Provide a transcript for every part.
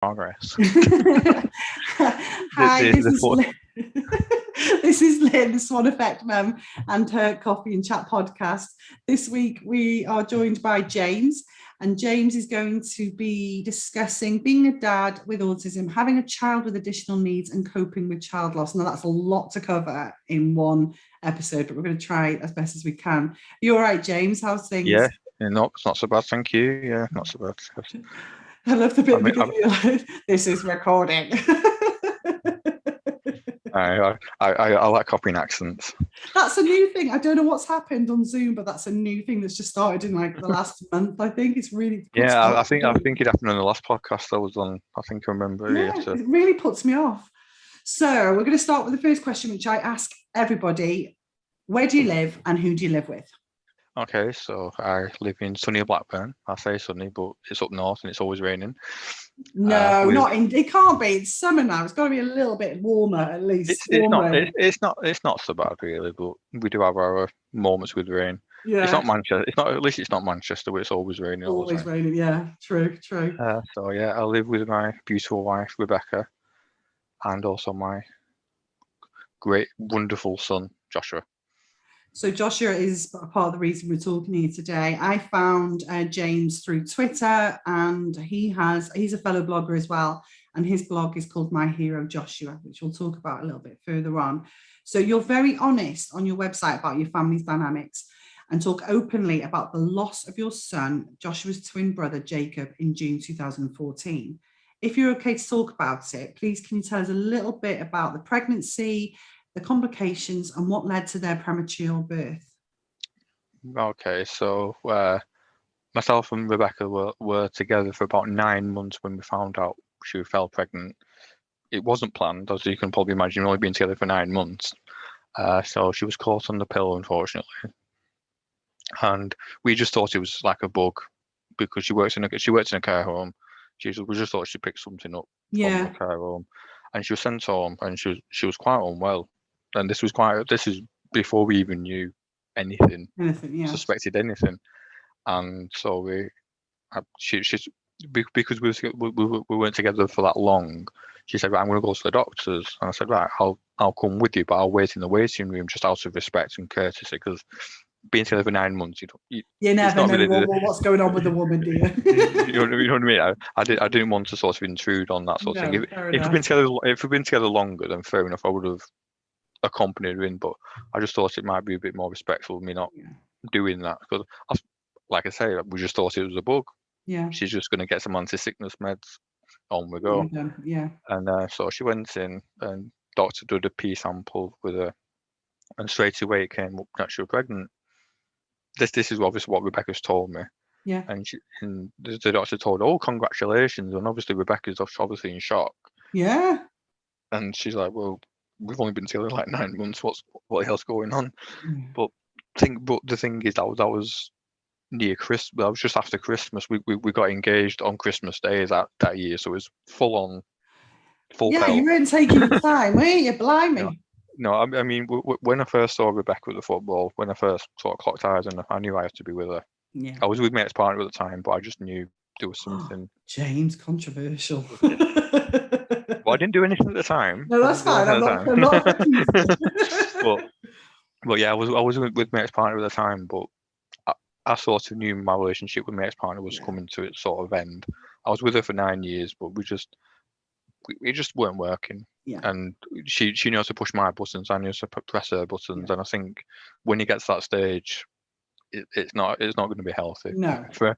progress. Hi, this is Lynn, the Swan Effect Mum, and her Coffee and Chat podcast. This week we are joined by James, and James is going to be discussing being a dad with autism, having a child with additional needs, and coping with child loss. Now, that's a lot to cover in one episode, but we're going to try as best as we can. Are you all right, James? How's things? Yeah, no, it's not so bad, thank you. Yeah, not so bad. I love the bit beginning. This is recording. I like copying accents. That's a new thing. I don't know what's happened on Zoom, but that's a new thing that's just started in like the last month. I think it's really I think it happened on the last podcast I was on. I think I remember. Yeah, it really puts me off. So we're going to start with the first question, which I ask everybody: where do you live, and who do you live with? Okay, so I live in sunny Blackburn. I say sunny, but it's up north and it's always raining. No, it can't be. It's summer now. It's got to be a little bit warmer, at least. It's not so bad really, but we do have our moments with rain. Yeah. It's not Manchester. At least it's not Manchester where it's always raining. Always raining. Yeah, true. So yeah, I live with my beautiful wife Rebecca, and also my great, wonderful son Joshua. So Joshua is part of the reason we're talking here today. I found James through Twitter, and he's a fellow blogger as well. And his blog is called My Hero Joshua, which we'll talk about a little bit further on. So you're very honest on your website about your family's dynamics and talk openly about the loss of your son, Joshua's twin brother, Jacob, in June 2014. If you're okay to talk about it, please can you tell us a little bit about the pregnancy, the complications, and what led to their premature birth? Okay, so myself and Rebecca were together for about 9 months when we found out she fell pregnant. It wasn't planned, as you can probably imagine, only been together for 9 months. So she was caught on the pill, unfortunately. And we just thought it was like a bug because she works in a care home. We just thought she picked something up from the care home, and she was sent home, and she was quite unwell. And this is before we even knew anything, suspected anything. And so because we weren't together for that long, she said, right, I'm going to go to the doctors. And I said, right, I'll come with you, but I'll wait in the waiting room just out of respect and courtesy, because being together for 9 months, you never know what's going on with the woman, do you? you know what I mean? I didn't want to sort of intrude on that sort of thing. If we've been together longer, then fair enough, I would have accompanied her in, but I just thought it might be a bit more respectful of me not doing that, because like I say, we just thought it was a bug. Yeah, she's just going to get some anti-sickness meds, on we go. And so she went in, and doctor did a pee sample with her, and straight away it came up that she was pregnant. This is obviously what Rebecca's told me. Yeah. And the doctor told her, oh, congratulations. And obviously Rebecca's obviously in shock. Yeah. And she's like, well, we've only been together like 9 months. What the hell's going on? But the thing is, that was near Christmas. That was just after Christmas. We got engaged on Christmas Day that year, so it was full pelt. You weren't taking your time, were you? Blimey. No, I mean, when I first saw Rebecca at the football, when I first sort of clocked eyes on her, I knew I had to be with her. Yeah. I was with my ex-partner at the time, but I just knew there was something. James, controversial. Well, I didn't do anything at the time. No, that's fine. I'm not but yeah, I was with my ex-partner at the time, but I sort of knew my relationship with my ex-partner was coming to its sort of end. I was with her for 9 years, but we just weren't working. Yeah. And she knew how to push my buttons, I knew how to press her buttons, and I think when you get to that stage, it's not going to be healthy. No. So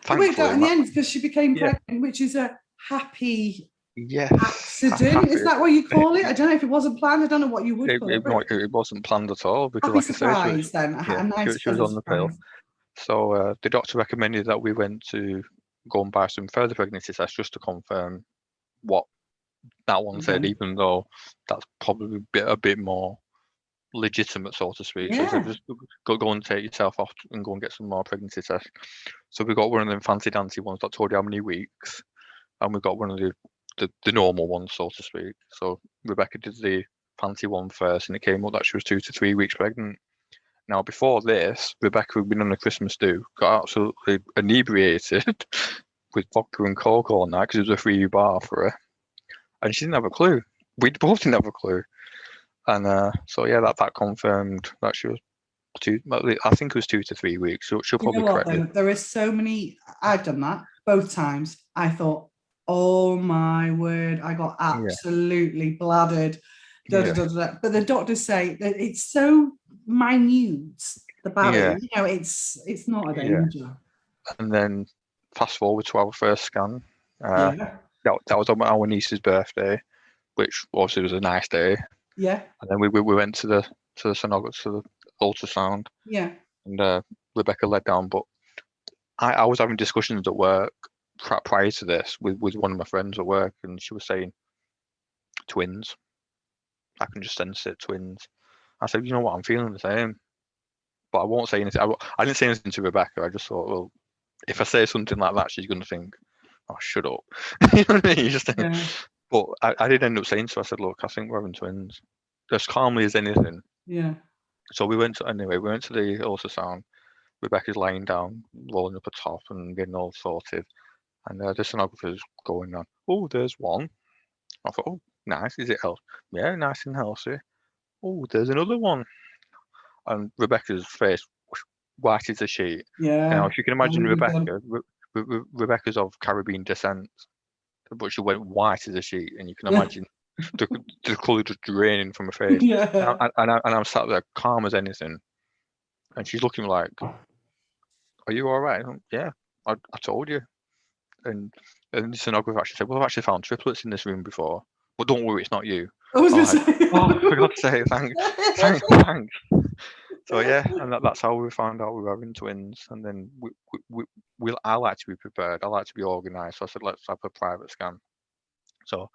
it worked out in the end because she became pregnant, which is a happy accident. Is that what you call it? I don't know if it wasn't planned. I don't know what you would call it. It wasn't planned at all, because happy surprise, then. A nice she was on the pill. So the doctor recommended that we went to go and buy some further pregnancy tests just to confirm what that one said, even though that's probably a bit more legitimate, so to speak. So just go and take yourself off and go and get some more pregnancy tests. So we got one of them fancy dancy ones that told you how many weeks, and we got one of the normal ones, so to speak. So Rebecca did the fancy one first, and it came up that she was 2 to 3 weeks pregnant. Now, before this, Rebecca had been on a Christmas do, got absolutely inebriated with vodka and coke all night because it was a free bar for her, and she didn't have a clue. We both didn't have a clue, and so yeah, that confirmed that she was I think it was 2 to 3 weeks. So she'll You know probably what correct me. though? There is so many. I've done that both times. I thought, oh my word, I got Yeah, absolutely bladdered. Da, da, yeah, da, da, da. But the doctors say that it's so minute, the yeah, belly, it's not a yeah. danger. And then fast forward to our first scan. Uh, Yeah, that was on our niece's birthday, which obviously was a nice day. yeah, And then we went to the sonographer, to the ultrasound, yeah. and Rebecca led down. But I was having discussions at work prior to this with one of my friends at work, and she was saying twins. I can just sense it, twins. I said, you know what, I'm feeling the same, but I won't say anything. I didn't say anything to Rebecca. I just thought, well, if I say something like that, she's going to think, oh, shut up. You know what I mean? You just think, Yeah, but I did end up saying so. I said, look, I think we're having twins, as calmly as anything. yeah. So we went to the ultrasound. Rebecca's lying down, rolling up a top and getting all sorted. And the sonographer's going on, oh, there's one. I thought, oh, nice. Is it healthy? Yeah, nice and healthy. Oh, there's another one. And Rebecca's face white as a sheet. Now, Yeah. if you can That imagine would be done. Rebecca's of Caribbean descent, but she went white as a sheet, and you can Yeah. imagine the colour just draining from her face. Yeah. And I'm sat there calm as anything, and she's looking like, "Are you all right?" Yeah, I told you. And the sonographer actually said, "Well, I've actually found triplets in this room before, but don't worry, it's not you." I was I'm gonna like, say. "Oh, for God's sake, thanks." So yeah, and that's how we found out we were having twins. And then I like to be prepared. I like to be organised. So I said, let's have a private scan. So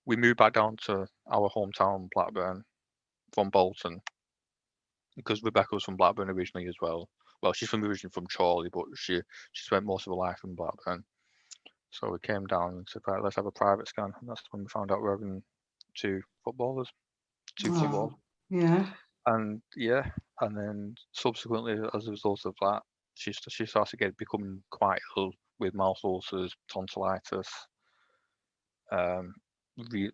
we moved back down to our hometown, Blackburn, from Bolton, because Rebecca was from Blackburn originally as well. Well, she's originally from Chorley, but she spent most of her life in Blackburn. So we came down and said, right, let's have a private scan. And that's when we found out we were having two footballers, two footballs. Oh, yeah. And yeah, and then subsequently, as a result of that, she started becoming quite ill with mouth ulcers, tonsillitis. Um, re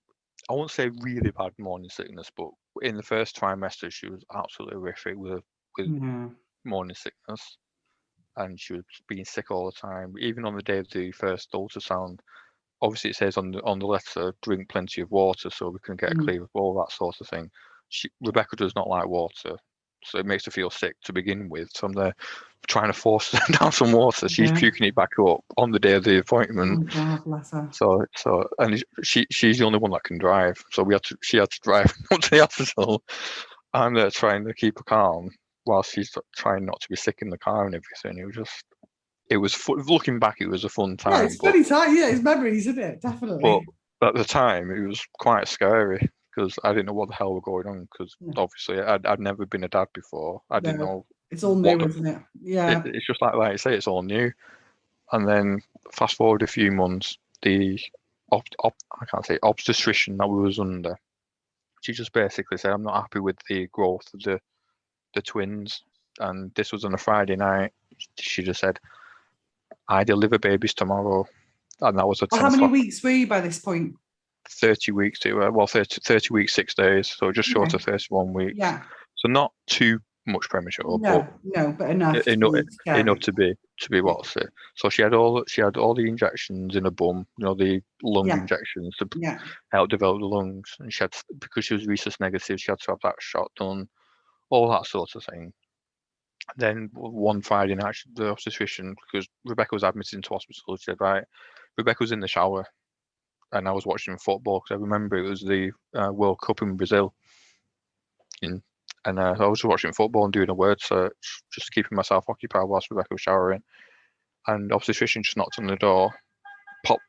I won't say really bad morning sickness, but in the first trimester, she was absolutely horrific with Yeah. morning sickness, and she was being sick all the time. Even on the day of the first ultrasound, obviously it says on the letter, drink plenty of water so we can get a Mm. clear of all that sort of thing. Rebecca does not like water, so it makes her feel sick to begin with. So I'm there trying to force her down some water. She's Yeah. puking it back up on the day of the appointment. Oh God, bless her. And she's the only one that can drive. So she had to drive up to the hospital. I'm there trying to keep her calm while she's trying not to be sick in the car and everything. It was looking back, it was a fun Yeah, time, it's funny time. Yeah, it's memories, isn't it? but Definitely. at the time it was quite scary because I didn't know what the hell was going on. Because No, obviously I'd never been a dad before. I didn't no, know it's all what new, the. isn't it? Yeah. It's just like you say, it's all new. And then fast forward a few months, the I can't say obstetrician that we was under, she just basically said, "I'm not happy with the growth of the twins." And this was on a Friday night. She just said, "I deliver babies tomorrow," and that was at Well, 10 how many o'clock. weeks were you by this point? 30 weeks to 30 weeks, 6 days, so just short Okay. of 31 weeks. Yeah. So not too much premature, but No, no, but enough to enough be enough scary. to be Yeah. what's it. So she had all the injections in her bum, the lung Yeah. injections to Yeah. help develop the lungs, and she had because she was rhesus negative, she had to have that shot done, all that sort of thing. Then one Friday night, the obstetrician, because Rebecca was admitted into hospital, she said, right, Rebecca was in the shower, and I was watching football because I remember it was the World Cup in Brazil, in, and I was watching football and doing a word search, just keeping myself occupied whilst Rebecca was showering. And obstetrician just knocked on the door, pop,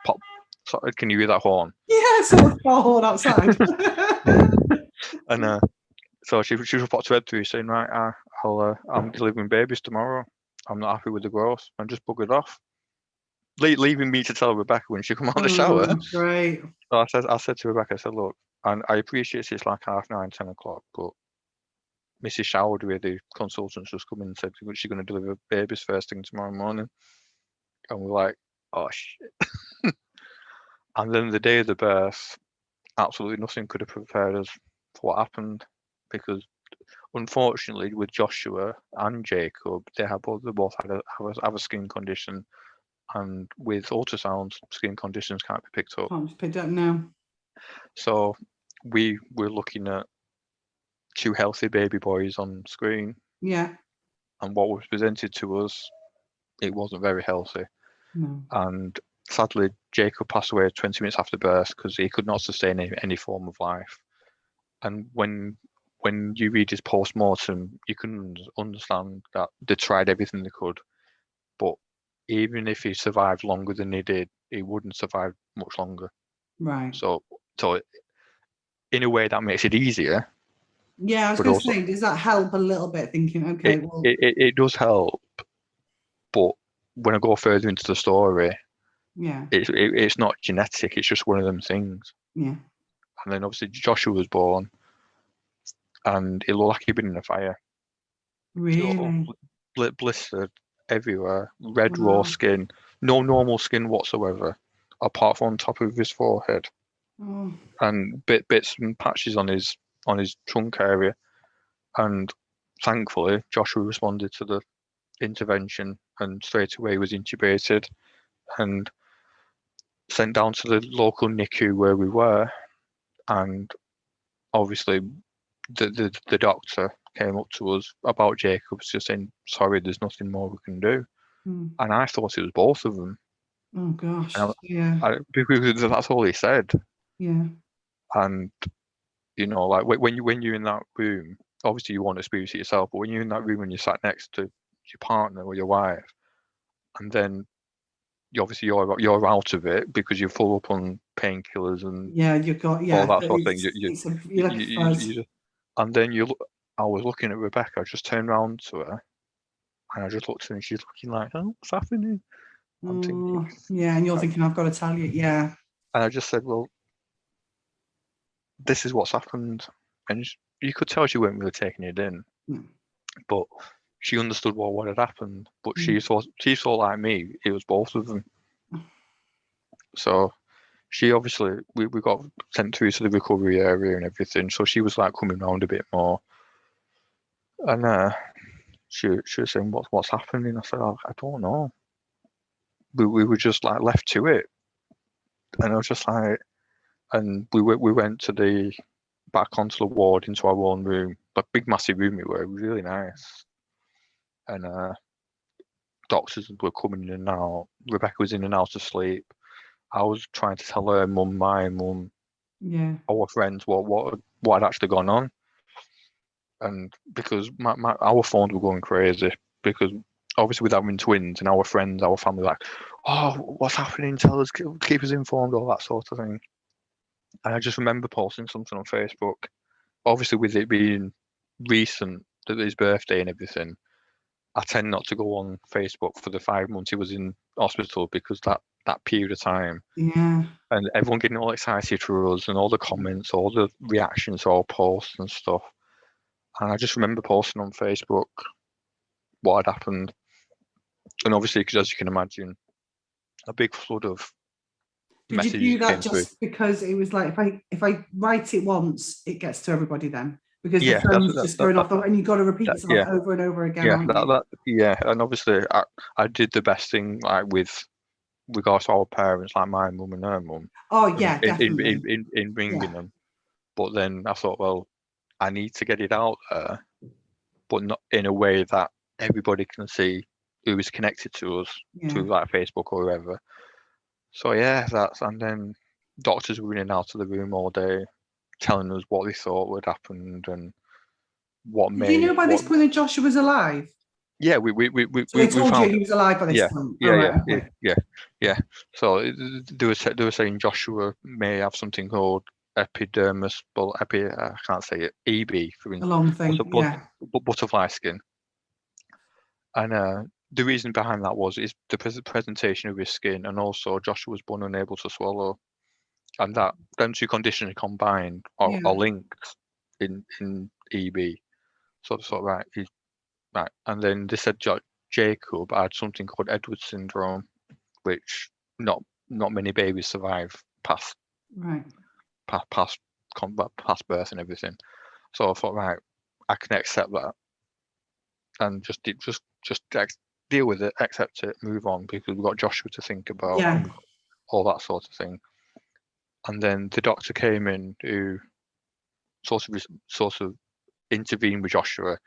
pop. Sorry, can you hear that horn? Yeah, sort of horn outside. And so she was popped her head through, saying, "Right, I'm delivering babies tomorrow. I'm not happy with the growth," and just buggered off, leaving me to tell Rebecca when she come out of the shower. Oh, great. So I said to Rebecca, I said, "Look, and I appreciate it's like 9:30, 10 o'clock, but Mrs. Showered with the consultants just come in and said she's going to deliver babies first thing tomorrow morning." and we're like, oh shit. And then the day of the birth, absolutely nothing could have prepared us for what happened, because unfortunately with Joshua and Jacob, they both have a skin condition, and with ultrasounds, skin conditions can't be picked up. Can't just pick it up now. So we were looking at two healthy baby boys on screen, Yeah. and what was presented to us, it wasn't very healthy. No. And sadly, Jacob passed away 20 minutes after birth because he could not sustain any form of life. And when you read his post-mortem, you can understand that they tried everything they could, but even if he survived longer than he did, he wouldn't survive much longer. Right. So in a way, that makes it easier. Yeah, I was But going to also, say, does that help a little bit? Thinking, okay, well, it does help, but when I go further into the story, yeah, it's not genetic. It's just one of them things. yeah, And then obviously Joshua was born, and it looked like he'd been in a fire. really. Blistered everywhere, red raw Wow. skin, no normal skin whatsoever, apart from on top of his forehead, Oh, and bits and patches on his trunk area. And thankfully, Joshua responded to the intervention, and straight away was intubated and sent down to the local NICU where we were. And obviously, the doctor came up to us about Jacobs, just saying, "Sorry, there's nothing more we can do." mm. And I thought it was both of them. Oh gosh. And Yeah, because that's all he said. yeah, And like when you're in that room, obviously you want to experience it yourself, but when you're in that room and you're sat next to your partner or your wife, and then you're out of it because you're full up on painkillers and yeah. You got all yeah. that sort of thing. You're like a fuzz. And then I was looking at Rebecca. I just turned around to her and I just looked at her and she's looking like, "Oh, what's happening?" I'm thinking, Oh, yeah, and you're and thinking, I've got to tell you, yeah, I just said, "Well, this is what's happened," and you could tell she weren't really taking it in, mm, but she understood what had happened. But mm, she thought like me, it was both of them. So she obviously we got sent through to the recovery area and everything. So she was like coming around a bit more, and she was saying, "What's happening?" I said, "I don't know." We were just like left to it, and I was just like, and we went to the back onto the ward into our own room, a big massive room it was really nice, and doctors were coming in and out. Rebecca was in and out of sleep. I was trying to tell her mum, my mum, yeah, our friends what had actually gone on, and because our phones were going crazy because obviously with having twins and our friends, our family, like, "Oh, what's happening? Tell us, keep us informed," all that sort of thing. And I just remember posting something on Facebook. Obviously, with it being recent, that his birthday and everything, I tend not to go on Facebook for the 5 months he was in hospital because that period of time, yeah. and everyone getting all excited for us and all the comments, all the reactions to our posts and stuff. And I just remember posting on Facebook what had happened. And obviously, because as you can imagine, a big flood of Did you messages do that came through. just because it was like, if I write it once, it gets to everybody then? Because the Yeah, that's phone's just going off, and you've got to repeat yourself yeah, over and over again, yeah, aren't you? yeah. And obviously, I did the best thing like with regards to our parents, like my mum and her mum, Oh, and yeah, definitely. in ringing Yeah, them. But then I thought, well, I need to get it out there, but not in a way that everybody can see who is connected to us yeah. through like Facebook or wherever. So yeah, and then doctors were in and out of the room all day, telling us what they thought would happen and Did you know by this what. point that Joshua was alive? Yeah, So they we told you found he it. was alive by this Yeah, point. All yeah, right, yeah, yeah, okay. yeah, yeah. So they were saying Joshua may have something called epidermis, well, I can't say it, EB for A instance, long thing, yeah. butterfly skin. And the reason behind that is the presentation of his skin, and also Joshua was born unable to swallow, and that them two conditions combined are Yeah. linked in EB. So they thought, right, and then they said Jacob had something called Edwards syndrome, which not many babies survive past Right. past birth and everything. So I thought, right, I can accept that and just deal with it, accept it, move on, because we've got Joshua to think about Yeah. and all that sort of thing. And then the doctor came in who sort of intervened with Joshua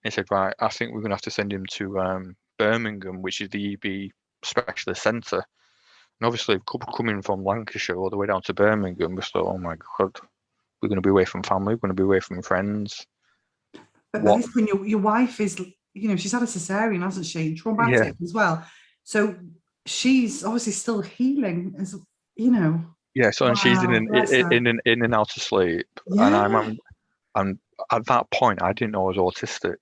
and said, right, I think we're going to have to send him to Birmingham, which is the EB specialist centre. And obviously, coming from Lancashire all the way down to Birmingham, we thought, oh my God, we're going to be away from family, we're going to be away from friends. But by this point, your wife is, she's had a cesarean, hasn't she? Traumatic as well. So she's obviously still healing, as Yeah, so and she's in and out of sleep, and I'm at that point I didn't know I was autistic.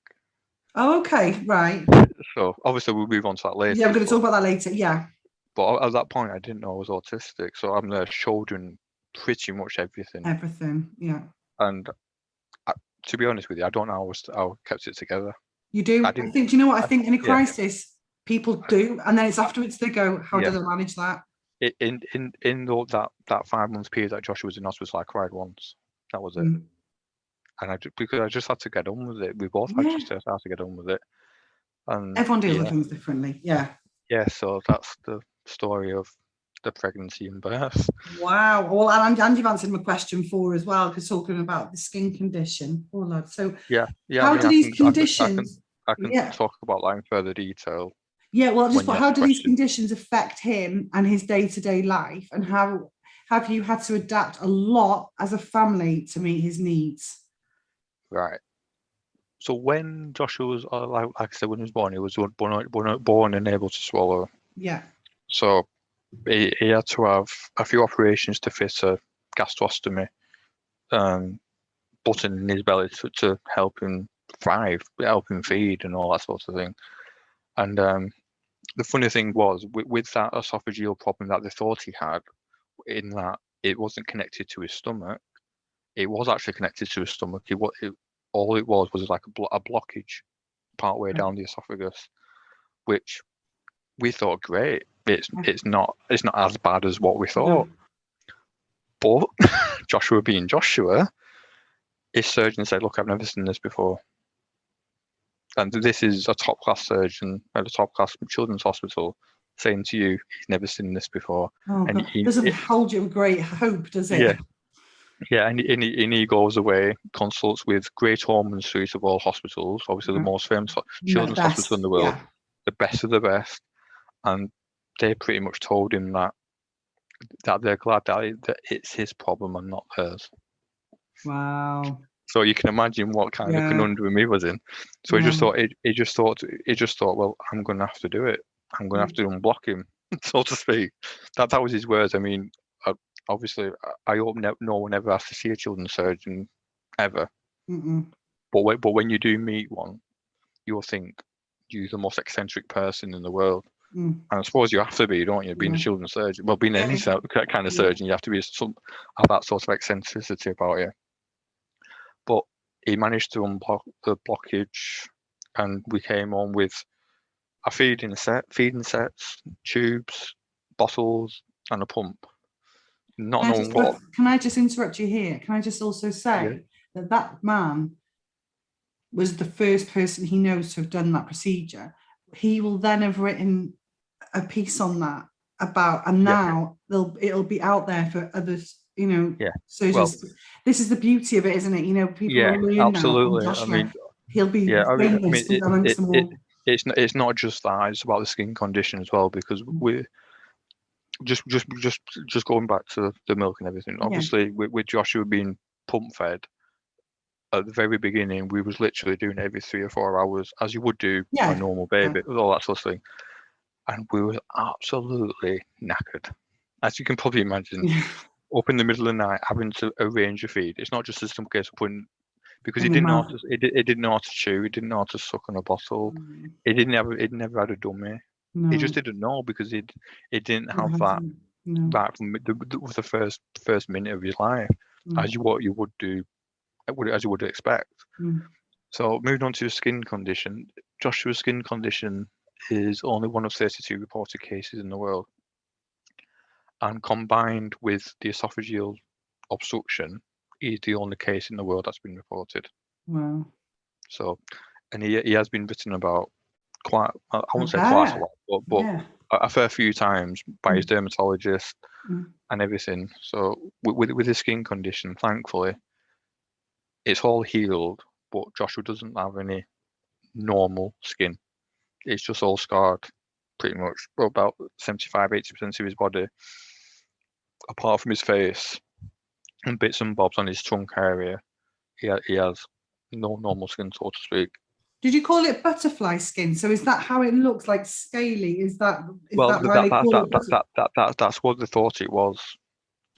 Oh, okay, right. So obviously we'll move on to that later. Yeah, we're going to talk about that later. Yeah. But at that point I didn't know I was autistic, so I'm there shouldering pretty much everything. Everything, yeah. And to be honest with you, I don't know how I kept it together. You do. I think. Do you know what I think? In a crisis, people do, and then it's afterwards they go, "How do they manage that?" In that 5 months period that Joshua was in hospital, I cried once. That was it. And because I just had to get on with it. We both had to get on with it. And everyone deals with things differently. Yeah. Yeah. So that's the story of the pregnancy and birth. Wow. Well, and you've answered my question 4 as well, because talking about the skin condition. Oh, lad. So how do these conditions? I can talk about that in further detail. Yeah. Well, how do these conditions affect him and his day-to-day life, and how have you had to adapt a lot as a family to meet his needs? Right. So when Joshua was, like I said, when he was born and able to swallow. Yeah. So he had to have a few operations to fit a gastrostomy button in his belly to help him thrive, help him feed and all that sort of thing. And the funny thing was, with that esophageal problem that they thought he had, in that it wasn't connected to his stomach, it was actually connected to his stomach. All it was like a blockage partway down the esophagus, which we thought, great, it's not as bad as what we thought. But Joshua being Joshua, his surgeon said, look, I've never seen this before. And this is a top-class surgeon at a top-class children's hospital saying to you, he's never seen this before. Oh, and doesn't hold you great hope, does it? Yeah. Yeah, and he goes away, consults with Great Ormond Street of all hospitals, obviously the most famous children's hospital in the world, the best of the best. And they pretty much told him that they're glad that it's his problem and not hers. Wow. So you can imagine what kind of conundrum he was in. So he just thought, well, I'm going to have to do it. I'm going to have to unblock him, so to speak. That was his words. I mean, obviously, I hope no one ever has to see a children's surgeon ever. But when you do meet one, you'll think you're the most eccentric person in the world. And I suppose you have to be, don't you? Being a children's surgeon, well, being any kind of surgeon, you have to be have that sort of eccentricity about you. But he managed to unblock the blockage, and we came on with a feeding sets, tubes, bottles, and a pump. Not knowing what. Can I just interrupt you here? Can I just also say that man was the first person he knows to have done that procedure. He will then have written a piece on that about, and now it'll be out there for others, surgeons. Well, this is the beauty of it, isn't it? People are learning absolutely. Now. I mean, he'll be famous amongst them all. It's not just that; it's about the skin condition as well, because we're just going back to the milk and everything. Obviously, with Joshua being pump fed at the very beginning, we was literally doing it every 3 or 4 hours, as you would do a normal baby, with all that sort of thing. And we were absolutely knackered, as you can probably imagine. Up in the middle of the night, having to arrange a feed. It's not just a simple case of putting, because he didn't know how to chew, he didn't know how to suck on a bottle. He never had a dummy. No. He just didn't know, because he didn't have that right from the first minute of his life, as you would do, as you would expect. So moving on to skin condition, Joshua's skin condition is only one of 32 reported cases in the world. and combined with the esophageal obstruction, he's the only case in the world that's been reported. Wow. So, and he has been written about quite, I won't say quite a bet. lot, but Yeah. a fair few times by his dermatologist Mm. and everything. So with his skin condition, thankfully, it's all healed, but Joshua doesn't have any normal skin. It's just all scarred, pretty much. About 75-80% of his body, apart from his face and bits and bobs on his trunk area, he has no normal skin, so to speak. Did you call it butterfly skin? So is that how it looks, like scaly? Is that Well, why they call it butterfly? that's what they thought it was.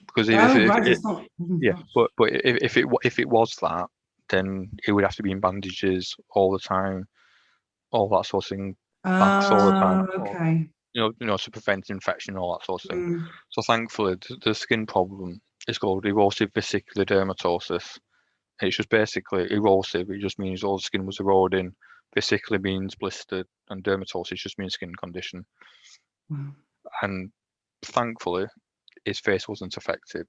Because Oh, right, it's not. Oh, yeah, gosh. but if it was that, then it would have to be in bandages all the time, all that sort of thing, backs all the time, Oh, okay. to prevent infection, all that sort of thing. Mm. So thankfully, the skin problem is called erosive vesicular dermatosis. It's just basically erosive. It just means all the skin was eroding. Vesicular means blistered, and dermatosis just means skin condition. Wow. And thankfully, his face wasn't affected.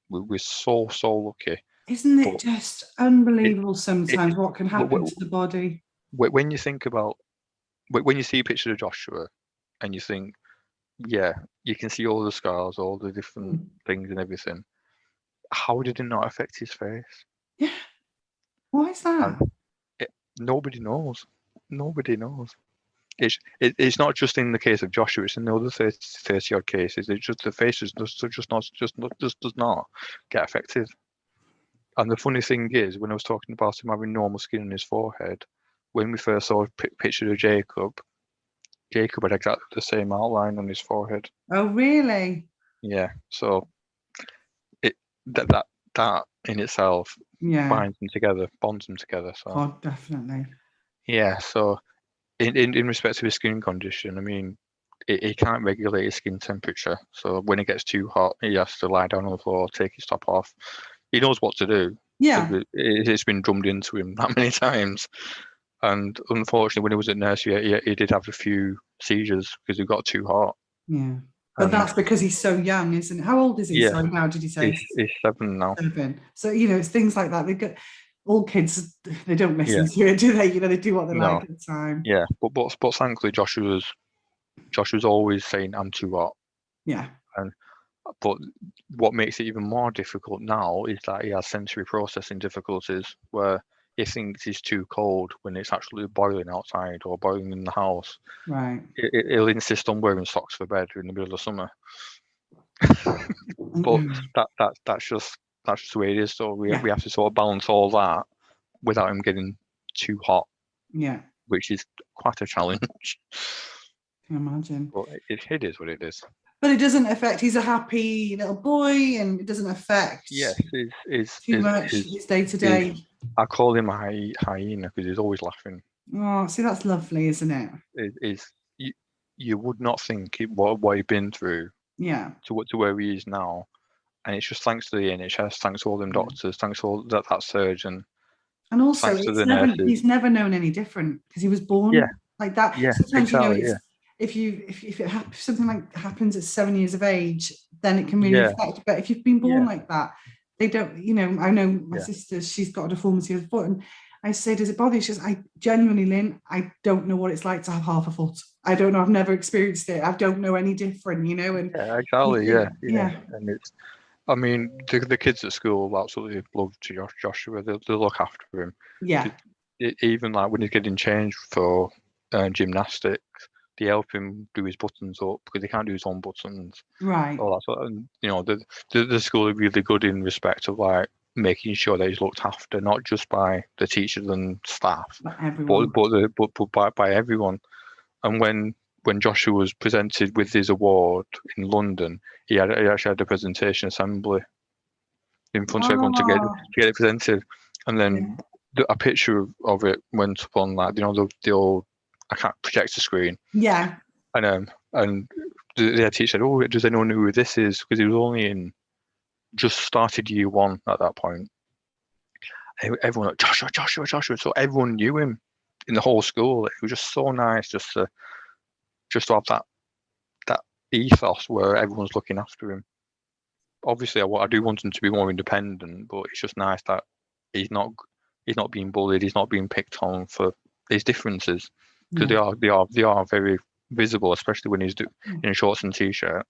We're so lucky. Isn't it But just it, unbelievable it sometimes what can happen to the body? when you think about when you see a picture of Joshua and you think, yeah, you can see all the scars, all the different Mm. things and everything. How did it not affect his face? Yeah. Why is And that? nobody knows. Nobody knows. It's not just in the case of Joshua. It's in the other 30 odd cases. It's just the face just does not get affected. And the funny thing is, when I was talking about him having normal skin on his forehead, when we first saw a picture of Jacob had exactly the same outline on his forehead. Oh, really? Yeah, so it that in itself Yeah. bonds them together. So God, definitely. yeah, so in respect to his skin condition, I mean, he can't regulate his skin temperature. So when it gets too hot, he has to lie down on the floor, take his top off. He knows what to do Yeah. because it's been drummed into him that many times. And unfortunately, when he was at nursery, he did have a few seizures because he got too hot. Yeah. But And that's because he's so young, isn't it? How old is he? yeah, Sorry, now did you say? he's 7 now. 7. So, it's things like that. They get all kids, they don't listen Yeah, to it, do they? They do what they no, like at the time. yeah, but thankfully Joshua's always saying I'm too hot, Yeah. and but what makes it even more difficult now is that he has sensory processing difficulties where he thinks he's too cold when it's actually boiling outside or boiling in the house. Right. He'll insist on wearing socks for bed in the middle of summer. But that's just the way it is. So we Yeah. have to sort of balance all that without him getting too hot, Yeah. which is quite a challenge. Can you imagine? But it is what it is. But it doesn't affect, he's a happy little boy, and it doesn't affect Yes, too much his day to day. I call him a hyena because he's always laughing. Oh, see, that's lovely, isn't it? You would not think what he'd been through Yeah. to where he is now, and it's just thanks to the NHS, thanks to all them doctors, thanks to all that surgeon, And also, thanks to the nurses. he's never known any different because he was born like that. Yeah, Sometimes, exactly, if something like happens at 7 years of age, then it can really affect. But if you've been born like that, they don't, I know my sister, she's got a deformity of the foot, and I say, does it bother you? She says, I genuinely, Lynn, I don't know what it's like to have half a foot. I don't know. I've never experienced it. I don't know any different, and yeah, exactly, yeah. Yeah. And it's, I mean, the kids at school absolutely love Joshua. They look after him. Yeah. Even like when he's getting changed for gymnastics, they help him do his buttons up because he can't do his own buttons. Right. All that sort of, and the school are really good in respect of like making sure that he's looked after, not just by the teachers and staff, everyone. but by everyone. And when Joshua was presented with his award in London, he actually had a presentation assembly in front of everyone to get it presented, and then a picture of it went up on like the old I can't projector screen. Yeah. And the teacher said, "Oh, does anyone know who this is?" Because he was only just started year 1 at that point. Everyone like Joshua. So everyone knew him in the whole school. It was just so nice just to have that ethos where everyone's looking after him. Obviously, I do want him to be more independent, but it's just nice that he's not being bullied, he's not being picked on for his differences, because they are very visible, especially when he's in a shorts and t-shirt.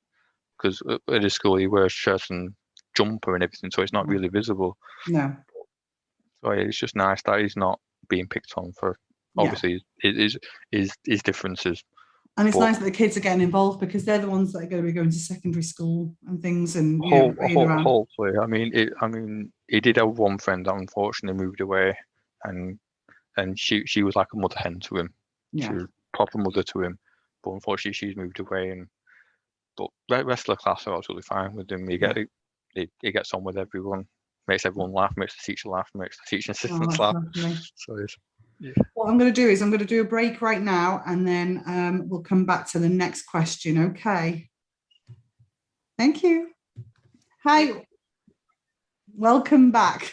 Because at his school he wears shirts and jumper and everything, so it's not really visible. No. So it's just nice that he's not being picked on for obviously his differences. And it's nice that the kids are getting involved, because they're the ones that are going to be going to secondary school and things, and hopefully. I mean, he did have one friend that unfortunately moved away, and she was like a mother hen to him. Yeah. She was a proper mother to him, but unfortunately she's moved away. But the rest of the class are absolutely fine with him. He gets on with everyone, makes everyone laugh, makes the teacher laugh, makes the teaching assistants laugh. Lovely. So what I'm going to do is I'm going to do a break right now, and then we'll come back to the next question. Okay. Thank you. Hi. Welcome back.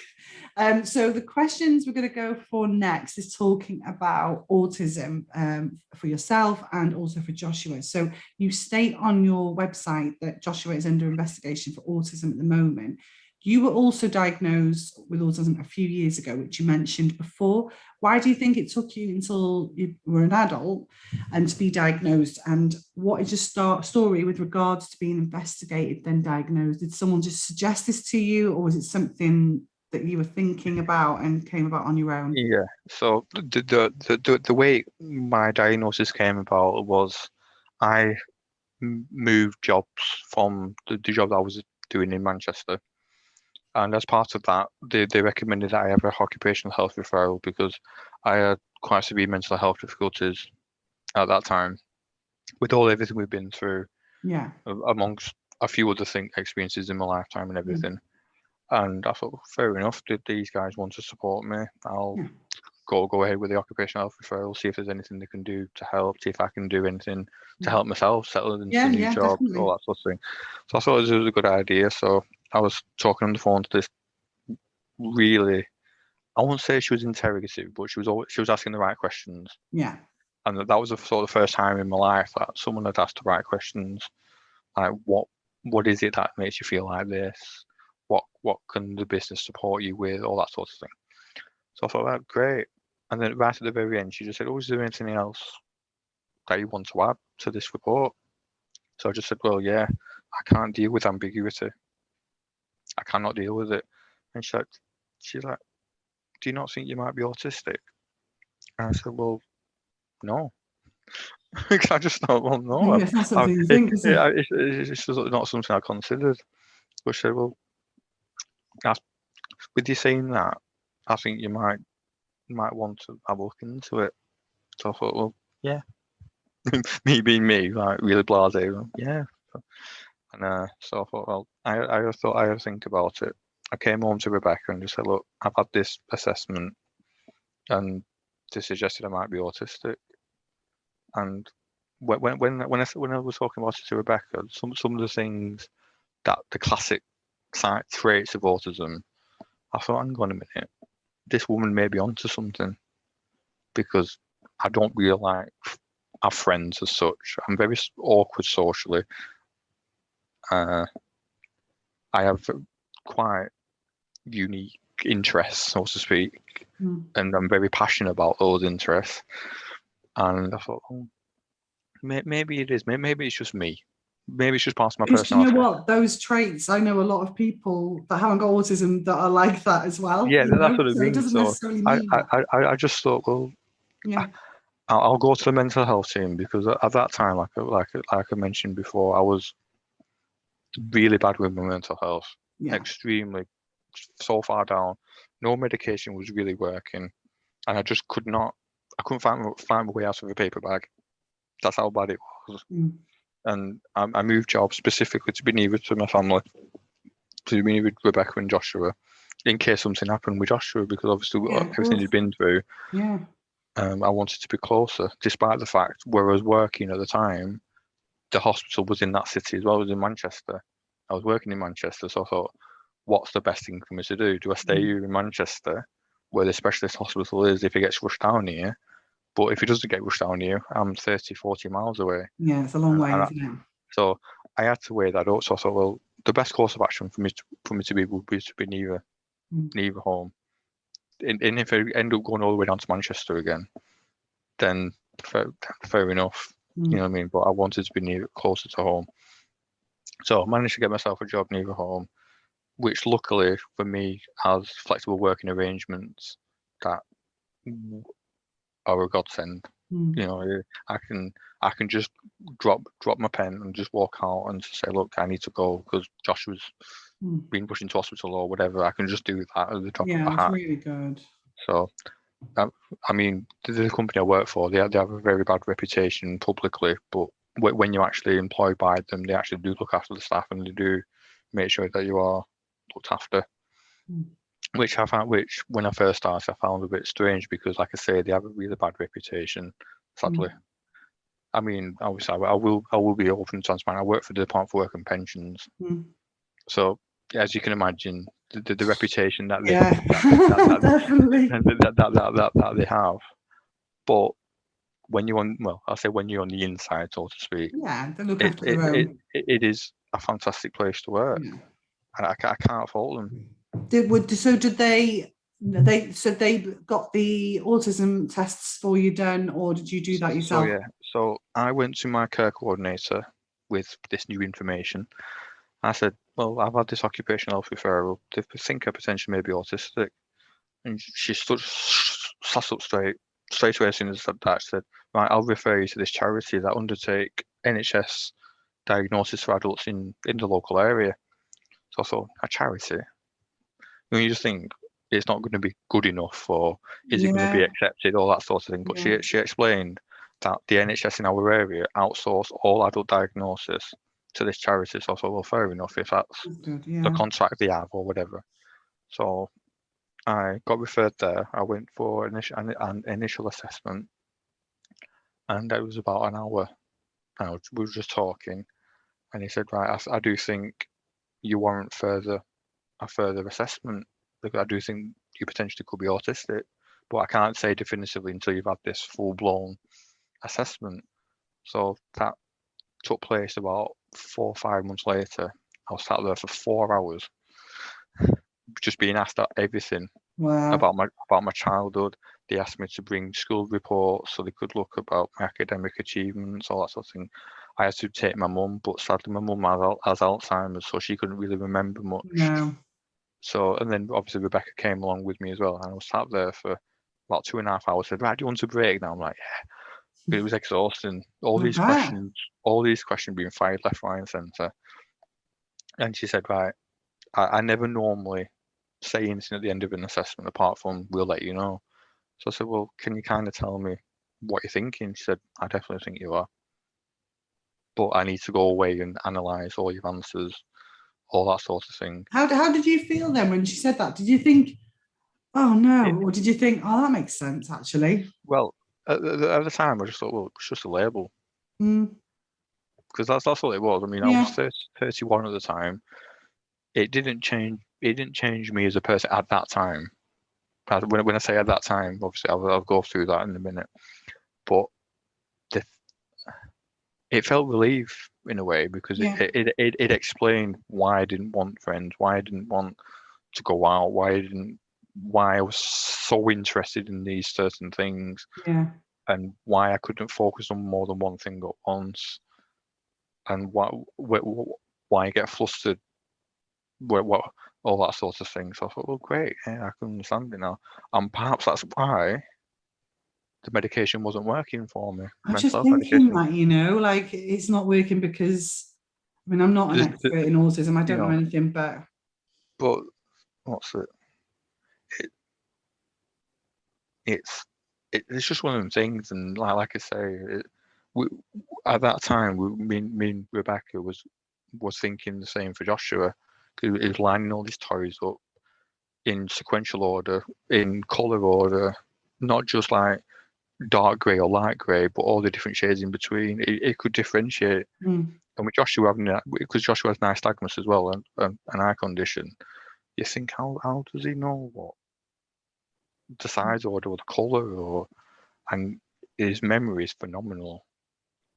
So the questions we're going to go for next is talking about autism for yourself and also for Joshua. So you state on your website that Joshua is under investigation for autism at the moment. You were also diagnosed with autism a few years ago, which you mentioned before. Why do you think it took you until you were an adult and to be diagnosed? And what is your story with regards to being investigated, then diagnosed? Did someone just suggest this to you, or was it something that you were thinking about and came about on your own? Yeah. So the way my diagnosis came about was I moved jobs from the job that I was doing in Manchester. And as part of that, they recommended that I have an occupational health referral because I had quite severe mental health difficulties at that time, with everything we've been through, amongst a few other experiences in my lifetime and everything. And I thought, fair enough, did these guys want to support me? I'll go ahead with the occupational health referral, see if there's anything they can do to help, see if I can do anything to help myself settle into the new job, definitely. all that sort of thing. So I thought it was a good idea. So I was talking on the phone to this really, I won't say she was interrogative, but she was asking the right questions. Yeah. And that was the first time in my life that someone had asked the right questions. Like, what is it that makes you feel like this? What can the business support you with? All that sort of thing. So I thought, that great. And then right at the very end, she just said, "Oh, is there anything else that you want to add to this report?" So I just said, "Well, yeah, I can't deal with ambiguity. I cannot deal with it." And she's like, "Do you not think you might be autistic?" And I said, "Well, no." Because I just thought, well, no. It's not something you think, is it? It's just not something I considered. But she said, "Well, with you saying that, I think you might want to have a look into it." So I thought, well, yeah. Me being me, like really blasé, yeah. And so I thought, well, I thought I would think about it. I came home to Rebecca and just said, "Look, I've had this assessment, and they suggested I might be autistic." And when I was talking about it to Rebecca, some of the things that the classic traits of autism, I thought, hang on a minute, this woman may be onto something, because I don't really like have friends as such. I'm very awkward socially. I have quite unique interests, so to speak, and I'm very passionate about those interests. And I thought, oh, maybe it is. Maybe it's just me. Maybe it's just part of my personality. You know what? Those traits, I know a lot of people that haven't got autism that are like that as well. Yeah, that's what I mean. It doesn't necessarily mean I just thought, well, yeah, I'll go to the mental health team, because at that time, like I mentioned before, I was really bad with my mental health. Extremely, so far down. No medication was really working, and I just couldn't find my way out of a paper bag. That's how bad it was. And I moved jobs specifically to be nearer to my family, to be near with Rebecca and Joshua, in case something happened with Joshua, because obviously everything he'd been through. I wanted to be closer, despite the fact where I was working at the time, the hospital was in that city as well. It was in Manchester. I was working in Manchester, so I thought, what's the best thing for me to do? Do I stay here in Manchester, where the specialist hospital is, if it gets rushed down here? But if it doesn't get rushed down here, I'm 30, 40 miles away. Yeah, it's a long way, isn't it? So I had to weigh that up. So I thought, well, the best course of action for me to be would be to be neither home. And if I end up going all the way down to Manchester again, then fair enough. You know what I mean? But I wanted to be closer to home. So I managed to get myself a job near home, which luckily for me has flexible working arrangements that are a godsend. You know, I can just drop my pen and just walk out and say, look, I need to go because Joshua's been pushed into hospital or whatever. I can just do that at the drop of a hat. Yeah, it's really good. So, I mean, the company I work for, they have a very bad reputation publicly, but when you're actually employed by them, they actually do look after the staff and they do make sure that you are looked after. Which when I first started, I found a bit strange because, like I say, they have a really bad reputation, sadly. I mean, obviously, I will be open and transparent. I work for the Department for Work and Pensions, so as you can imagine, the reputation that they definitely that they have. But when you're on, well, I'll say when you're on the inside, so to speak, they look after their own. It is a fantastic place to work, and I can't fault them. Did they got the autism tests for you done, or did you do that yourself? So I went to my care coordinator with this new information. I said, well, I've had this occupational health referral. They think I potentially may be autistic. And she sat up straight away as soon as I said that. She said, right, I'll refer you to this charity that undertake NHS diagnosis for adults in the local area. So I thought, a charity? And you just think it's not going to be good enough, or is it going to be accepted, all that sort of thing. But she explained that the NHS in our area outsource all adult diagnosis to this charity. So I thought, well, fair enough if that's the contract they have or whatever. So I got referred there. I went for an initial assessment, and it was about an hour. And we were just talking, and he said, right, I do think you warrant a further assessment, because I do think you potentially could be autistic, but I can't say definitively until you've had this full-blown assessment. So that took place about 4 or 5 months later. I was sat there for 4 hours, just being asked everything about my childhood. They asked me to bring school reports so they could look about my academic achievements, all that sort of thing. I had to take my mum, but sadly my mum has Alzheimer's, so she couldn't really remember much. No. So, and then obviously Rebecca came along with me as well, and I was sat there for about 2.5 hours. Said, right, do you want a break now? I'm like, yeah. But it was exhausting. All these questions being fired left, right, and centre. And she said, right, I never normally say anything at the end of an assessment apart from we'll let you know. So I said, well, can you kind of tell me what you're thinking? She said, I definitely think you are, but I need to go away and analyse all your answers, all that sort of thing. How did you feel then when she said that? Did you think, oh no, or did you think, oh, that makes sense actually? Well, at the time I just thought, well, it's just a label, because that's all it was. I mean, I was 31 at the time. It didn't change me as a person at that time. When I say at that time, obviously I'll go through that in a minute, but it felt relief in a way, because it explained why I didn't want friends, why I didn't want to go out, why I was so interested in these certain things, and why I couldn't focus on more than one thing at once, and why I get flustered, what all that sort of thing. So I thought, well, great, yeah, I can understand it now, and perhaps that's why the medication wasn't working for me. I was just thinking that, like it's not working because, I mean, I'm not an expert in autism. I don't know anything, but what's it? It's just one of them things, and like I say, at that time, me and Rebecca was thinking the same for Joshua, because he was lining all these toys up in sequential order, in colour order, not just like dark grey or light grey, but all the different shades in between. It could differentiate. And with Joshua having that, because Joshua has nystagmus as well, and an eye condition, you think, how does he know what the size order or the colour, and his memory is phenomenal.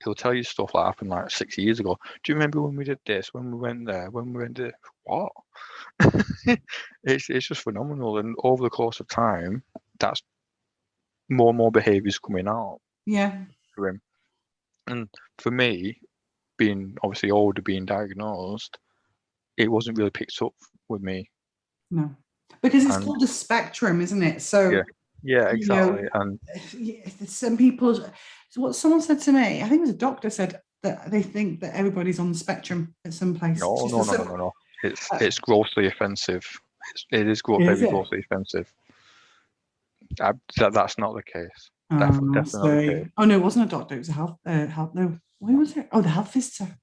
he'll tell you stuff that happened like 6 years ago. Do you remember when we did this? When we went there? When we went there? What? It's just phenomenal, and over the course of time, that's more and more behaviours coming out Yeah. for him. And for me, being obviously older, being diagnosed, it wasn't really picked up with me. No. Because it's And called a spectrum, isn't it? So, yeah, you know, exactly. And some people, what someone said to me, I think it was a doctor, said that they think that everybody's on the spectrum at some place. no. It's grossly offensive. It is Is very it? grossly offensive. That's not the case. Definitely not the So, case. oh no, it wasn't a doctor. It was a health. No, why was it? Oh, the health visitor.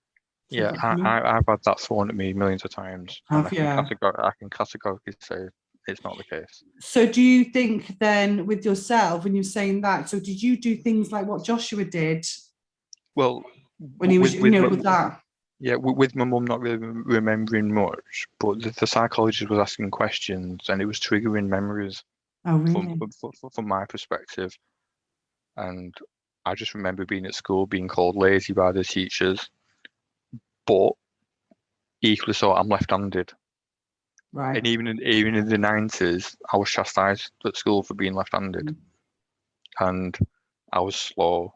Yeah, I've had that thrown at me millions of times, and I can categorically say it's not the case. So do you think then with yourself, when you're saying that, so did you do things like what Joshua did Well, when he was, with that? Yeah, with my mum not really remembering much, but the psychologist was asking questions, and it was triggering memories Oh, really? from my perspective. And I just remember being at school, being called lazy by the teachers, but equally so, I'm left-handed. Right. And even in the 90s, I was chastised at school for being left-handed, and I was slow.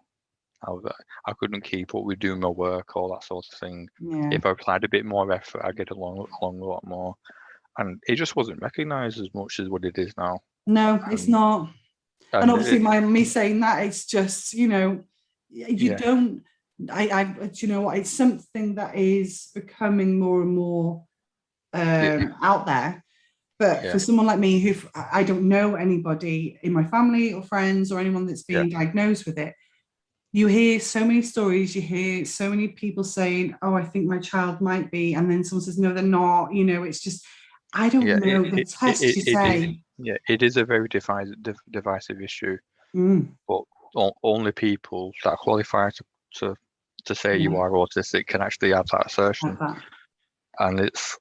I couldn't keep up with doing my work, all that sort of thing. Yeah. If I applied a bit more effort, I'd get along a lot more. And it just wasn't recognised as much as what it is now. No, it's not. And obviously, me saying that, it's just, you don't. You know what? It's something that is becoming more and more out there. But for someone like me, who I don't know anybody in my family or friends or anyone that's being diagnosed with it, you hear so many stories, you hear so many people saying, oh, I think my child might be, and then someone says, no, they're not. It's just, I don't know the test you say. It is a very divisive issue, but only people that qualify to say you are autistic can actually have that assertion. And it's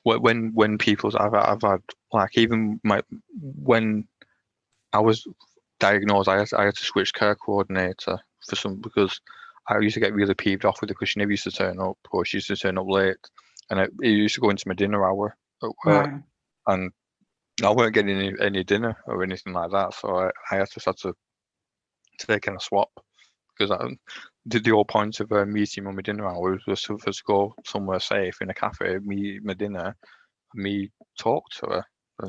when people's I've had, like, even when I was diagnosed, I had to switch care coordinator because I used to get really peeved off with her because she never used to turn up, or she used to turn up late, and it used to go into my dinner hour at work, and I weren't getting any dinner or anything like that, so I just had to take a swap, because the whole point of meeting on my dinner hour was for us to go somewhere safe in a cafe, meet my dinner, and me talk to her.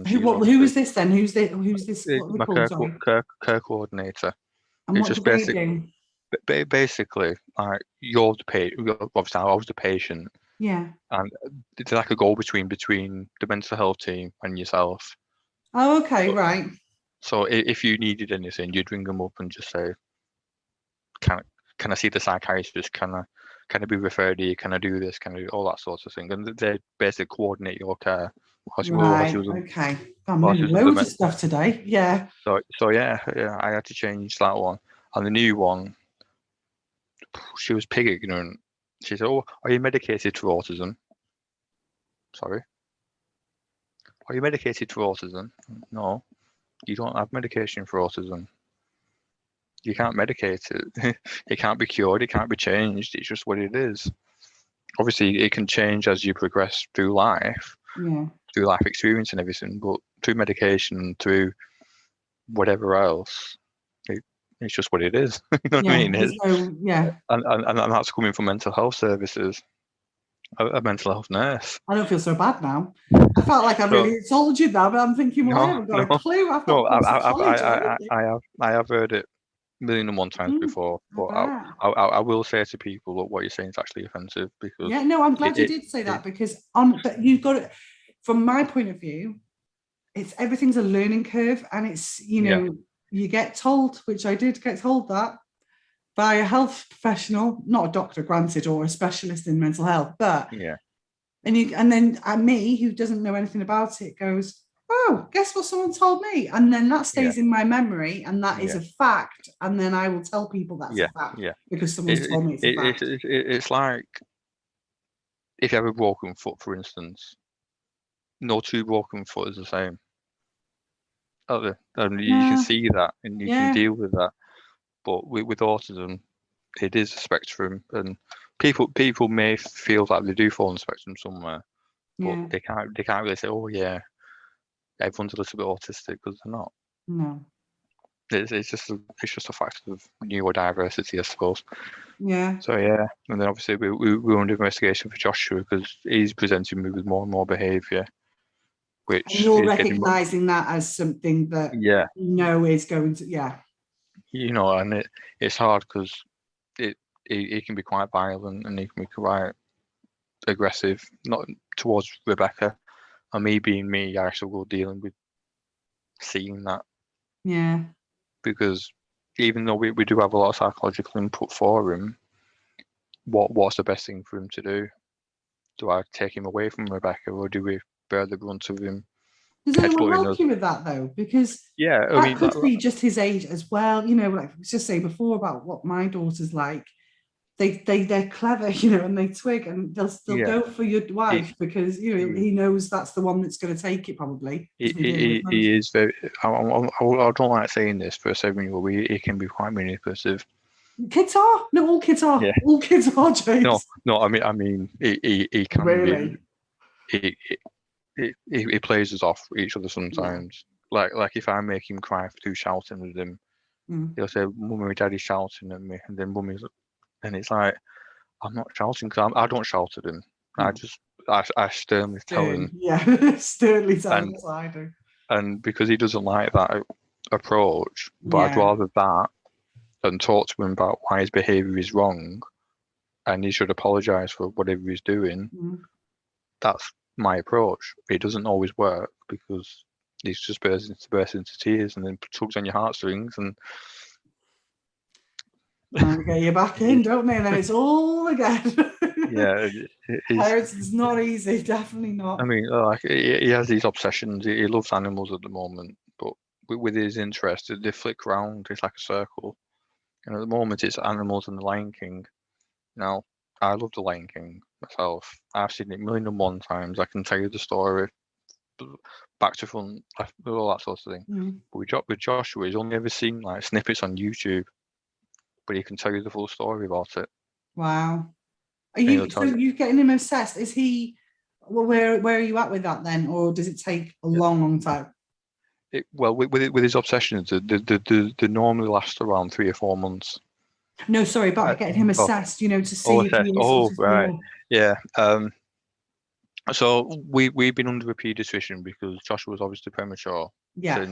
Who is this then? Who's this? What My care coordinator. And what do they do? Basically, like, you're the patient. Obviously, I was the patient. Yeah. And it's like a go between the mental health team and yourself. Oh, okay, right. So if you needed anything, you'd ring them up and just say, "Can I see the psychiatrist? Can I be referred here? Can I do this? Can I do all that sort of thing?" And they basically coordinate your care. Right. Okay. I'm doing loads of stuff today. Yeah. So yeah, I had to change that one, and the new one, she was pig ignorant. She said, "Oh, are you medicated for autism?" Sorry. Are you medicated for autism? No, you don't have medication for autism. You can't medicate it. It can't be cured. It can't be changed. It's just what it is. Obviously, it can change as you progress through life, through life experience and everything. But through medication, through whatever else, it's just what it is. You know what I mean? And that's coming from mental health services. A mental health nurse. I don't feel so bad now. I felt like I really told you that, but I'm thinking, well, I haven't got a clue. I've got I have heard it a million and one times before, but I will say to people, look, what you're saying is actually offensive, because I'm glad you did say that, because but you've got it from my point of view. It's everything's a learning curve, and it's you get told, which I did get told that by a health professional, not a doctor, granted, or a specialist in mental health, but and then me, who doesn't know anything about it, goes, oh, guess what someone told me, and then that stays in my memory, and that is a fact, and then I will tell people that's a fact because someone's told me it's a fact. It's like if you have a broken foot, for instance, no two broken foot is the same. And you can see that, and you can deal with that. But with autism, it is a spectrum, and people may feel like they do fall on the spectrum somewhere, but Yeah. they can't really say, oh yeah, everyone's a little bit autistic, because they're not. No. It's just a fact of neurodiversity, I suppose. Yeah. So yeah, and then obviously we're under investigation for Joshua because he's presenting me with more and more behaviour, And which you're is getting recognizing that as something that yeah, you know is going to, yeah. and it's hard because it can be quite violent and it can be quite aggressive, not towards Rebecca, and me being me, I struggle dealing with seeing that Yeah. because even though we do have a lot of psychological input for him, what's the best thing for him to do? Do I take him away from Rebecca, or do we bear the brunt of him Does anyone headbutting help us? you with that though? Because Yeah, I that mean, could be just his age as well. You know, like I was just saying before about what my daughter's like. They're clever, you know, and they twig and they'll still yeah, go for your he, wife because you know he, he knows that's the one that's going to take it probably. he, Doesn't he deal with he, most? he is very. I don't like saying this for a 7-year-old. He can be quite manipulative. Kids are no, all kids are. Yeah, All kids are, no, James. no. I mean, he can be. Really? He plays us off each other Yeah. sometimes. Like if I make him cry through shouting with him, Mm. he'll say, "Mummy, or Daddy's shouting at me," and then Mummy's, and it's like I'm not shouting because I don't shout at him. I No. just I sternly tell Stern. him, Yeah. Sternly tell him and as I do. because he doesn't like that approach, but I'd Yeah. rather that than talk to him about why his behaviour is wrong and he should apologise for whatever he's doing. Mm. That's my approach. It doesn't always work because he's just bursts into tears and then tugs on your heartstrings and And get you back in, don't they? And then it's all again. yeah, Parenting's not easy, definitely I not. mean, like he has these obsessions. He loves animals at the moment, but with his interests, they flick round. It's like a circle. And at the moment, it's animals and the Lion King. Now, I love the Lion King myself. I've seen it a million and one times. I can tell you the story, back to front, all that sort of thing. Mm. But with Joshua, he's only ever seen like snippets on YouTube, but he can tell you the full story about it. Wow. Are And he'll you tell so you. you're getting him obsessed? Is he well, where are you at with that then? Or does it take a Yeah. long time? Well, with his obsessions, they normally last around 3 or 4 months. No, sorry, about getting him Oh, assessed, you know, to see if assessed. he is sort Oh, of right. more. Yeah. So we've been under a pediatrician because Joshua was obviously premature Yeah.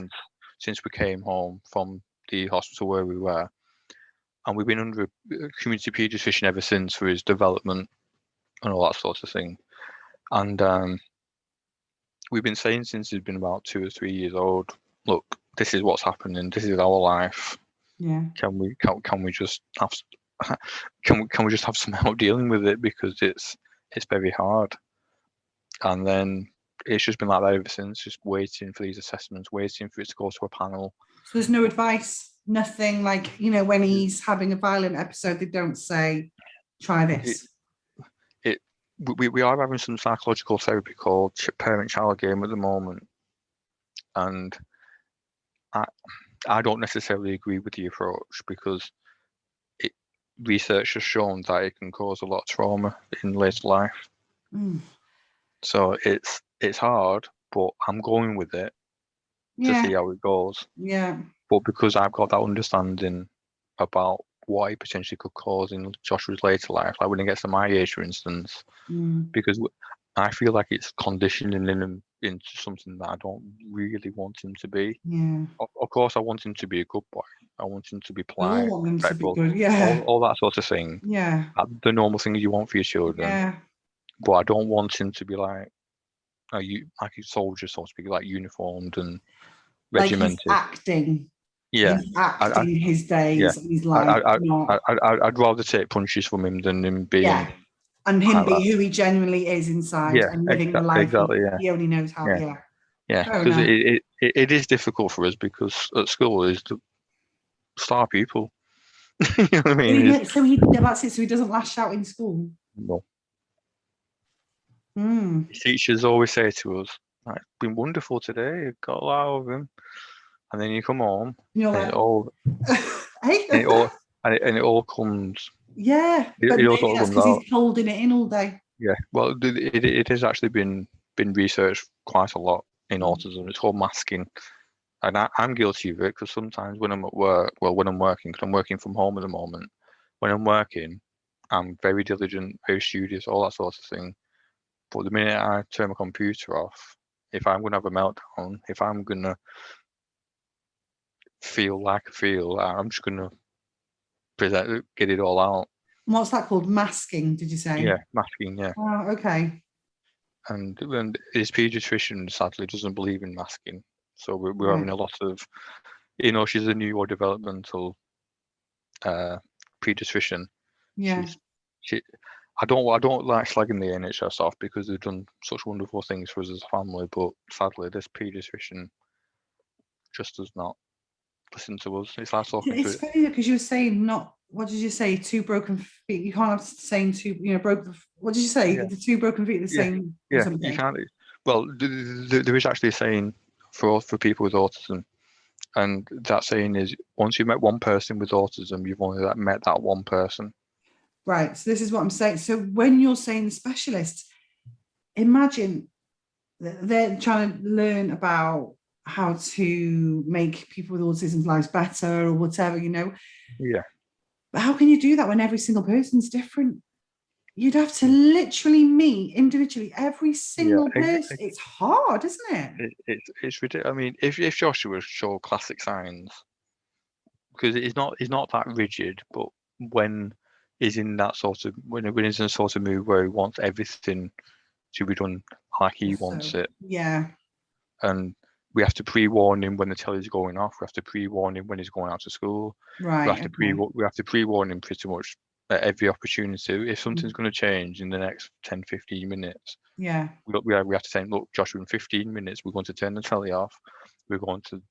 since we came home from the hospital where we were, and we've been under a community pediatrician ever since for his development and all that sort of thing. And we've been saying since he's been about 2 or 3 years old, look, this is what's happening. This is our life. Yeah. Can we just have can we just have some help dealing with it because it's very hard. And then it's just been like that ever since, just waiting for these assessments, waiting for it to go to a panel. So there's no advice, nothing like, you know, when he's having a violent episode, they don't say, try this. We are having some psychological therapy called parent-child game at the moment, and I don't necessarily agree with the approach because research has shown that it can cause a lot of trauma in later life. Mm. So it's hard, but I'm going with it to Yeah. see how it goes. Yeah. But because I've got that understanding about what it potentially could cause in Joshua's later life, like when he gets to my age, for instance, Mm. because I feel like it's conditioning him into something that I don't really want him to be. Yeah. Of course, I want him to be a good boy. I want him to be We all polite, want them to be respectful, good. Yeah. all that sort of thing. Yeah. The normal things you want for your children. Yeah. But I don't want him to be like a soldier, so to speak, like uniformed and Like he's regimented. acting. Yeah. He's acting his days. Yeah. And he's like, not. I'd rather take punches from him than him being. Yeah. And him like be that. who he genuinely is inside Yeah, and living the life exactly. Yeah, he only knows how. yeah, Yeah. Fair because enough. it is difficult for us because at school is the star pupil. You know what I mean? That's it. So he doesn't lash out in school. No. Mm. Teachers always say to us, like, "It's been wonderful today. You've got a lot of him," and then you come home, And you're and like, it all hey. and and it all comes. Yeah, but It all maybe sort of that's comes because out. he's holding it in all day. Yeah. Well, it has actually been researched quite a lot in Mm. autism. It's called masking, and I'm guilty of it because sometimes when I'm at work, well, when I'm working, because I'm working from home at the moment, when I'm working, I'm very diligent, very studious, all that sort of thing. But the minute I turn my computer off, if I'm gonna have a meltdown, if I'm gonna feel like I feel, I'm just gonna get it all out. What's that called? Masking, did you say? Yeah, masking. Yeah, Oh, okay. and his pediatrician sadly doesn't believe in masking, so we're having Right. a lot of, she's a neurodevelopmental uh, pediatrician. Yeah. She's she. I don't like slagging the NHS off because they've done such wonderful things for us as a family, but sadly this pediatrician just does not listen to us. It's like talking It's to. funny because you were saying not, what did you say? Two broken feet. You can't have the same two, broken. What did you say? Yeah, The two broken feet are the yeah, same or yeah. You something. can't. Well, there is actually a saying for people with autism, and that saying is once you've met one person with autism, you've only met that one person. Right. So this is what I'm saying. So when you're saying the specialist, imagine they're trying to learn about how to make people with autism's lives better or whatever, Yeah, But how can you do that when every single person's different? You'd have to yeah, literally meet individually every yeah. single person. It's hard, isn't it? It's ridiculous. I mean, if Joshua showed classic signs, because he's not that rigid, but when he's in that sort of when he's in a sort of mood where he wants everything to be done like he wants So, it, yeah, and we have to pre-warn him when the telly's going off. We have to pre-warn him when he's going out to school. right. Okay. We have to pre-warn him pretty much at every opportunity. If something's Mm. going to change in the next 10, 15 minutes, Yeah, we have to say, look, Joshua, in 15 minutes, we're going to turn the telly off. We're going to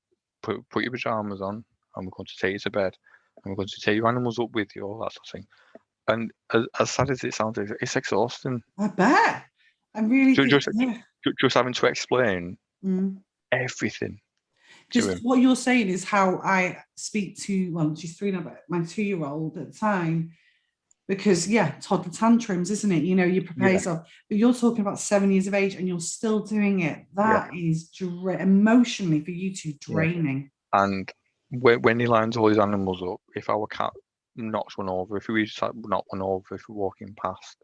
put your pajamas on, and we're going to take you to bed, and we're going to take your animals up with you, all that sort of thing. And as sad as it sounds, it's exhausting. I bet. I really Ju- think, Just, yeah. just having to explain Mm. everything to Because him. what you're saying is how I speak to, well, she's 3 now, but my 2-year-old at the time, because yeah, toddler tantrums, isn't it? You prepare Yeah, yourself, but you're talking about 7 years of age and you're still doing it. yeah, That is emotionally for you two yeah. draining. And when he lines all his animals up, if our cat knocks one over, if we just knock one over, if we're walking past,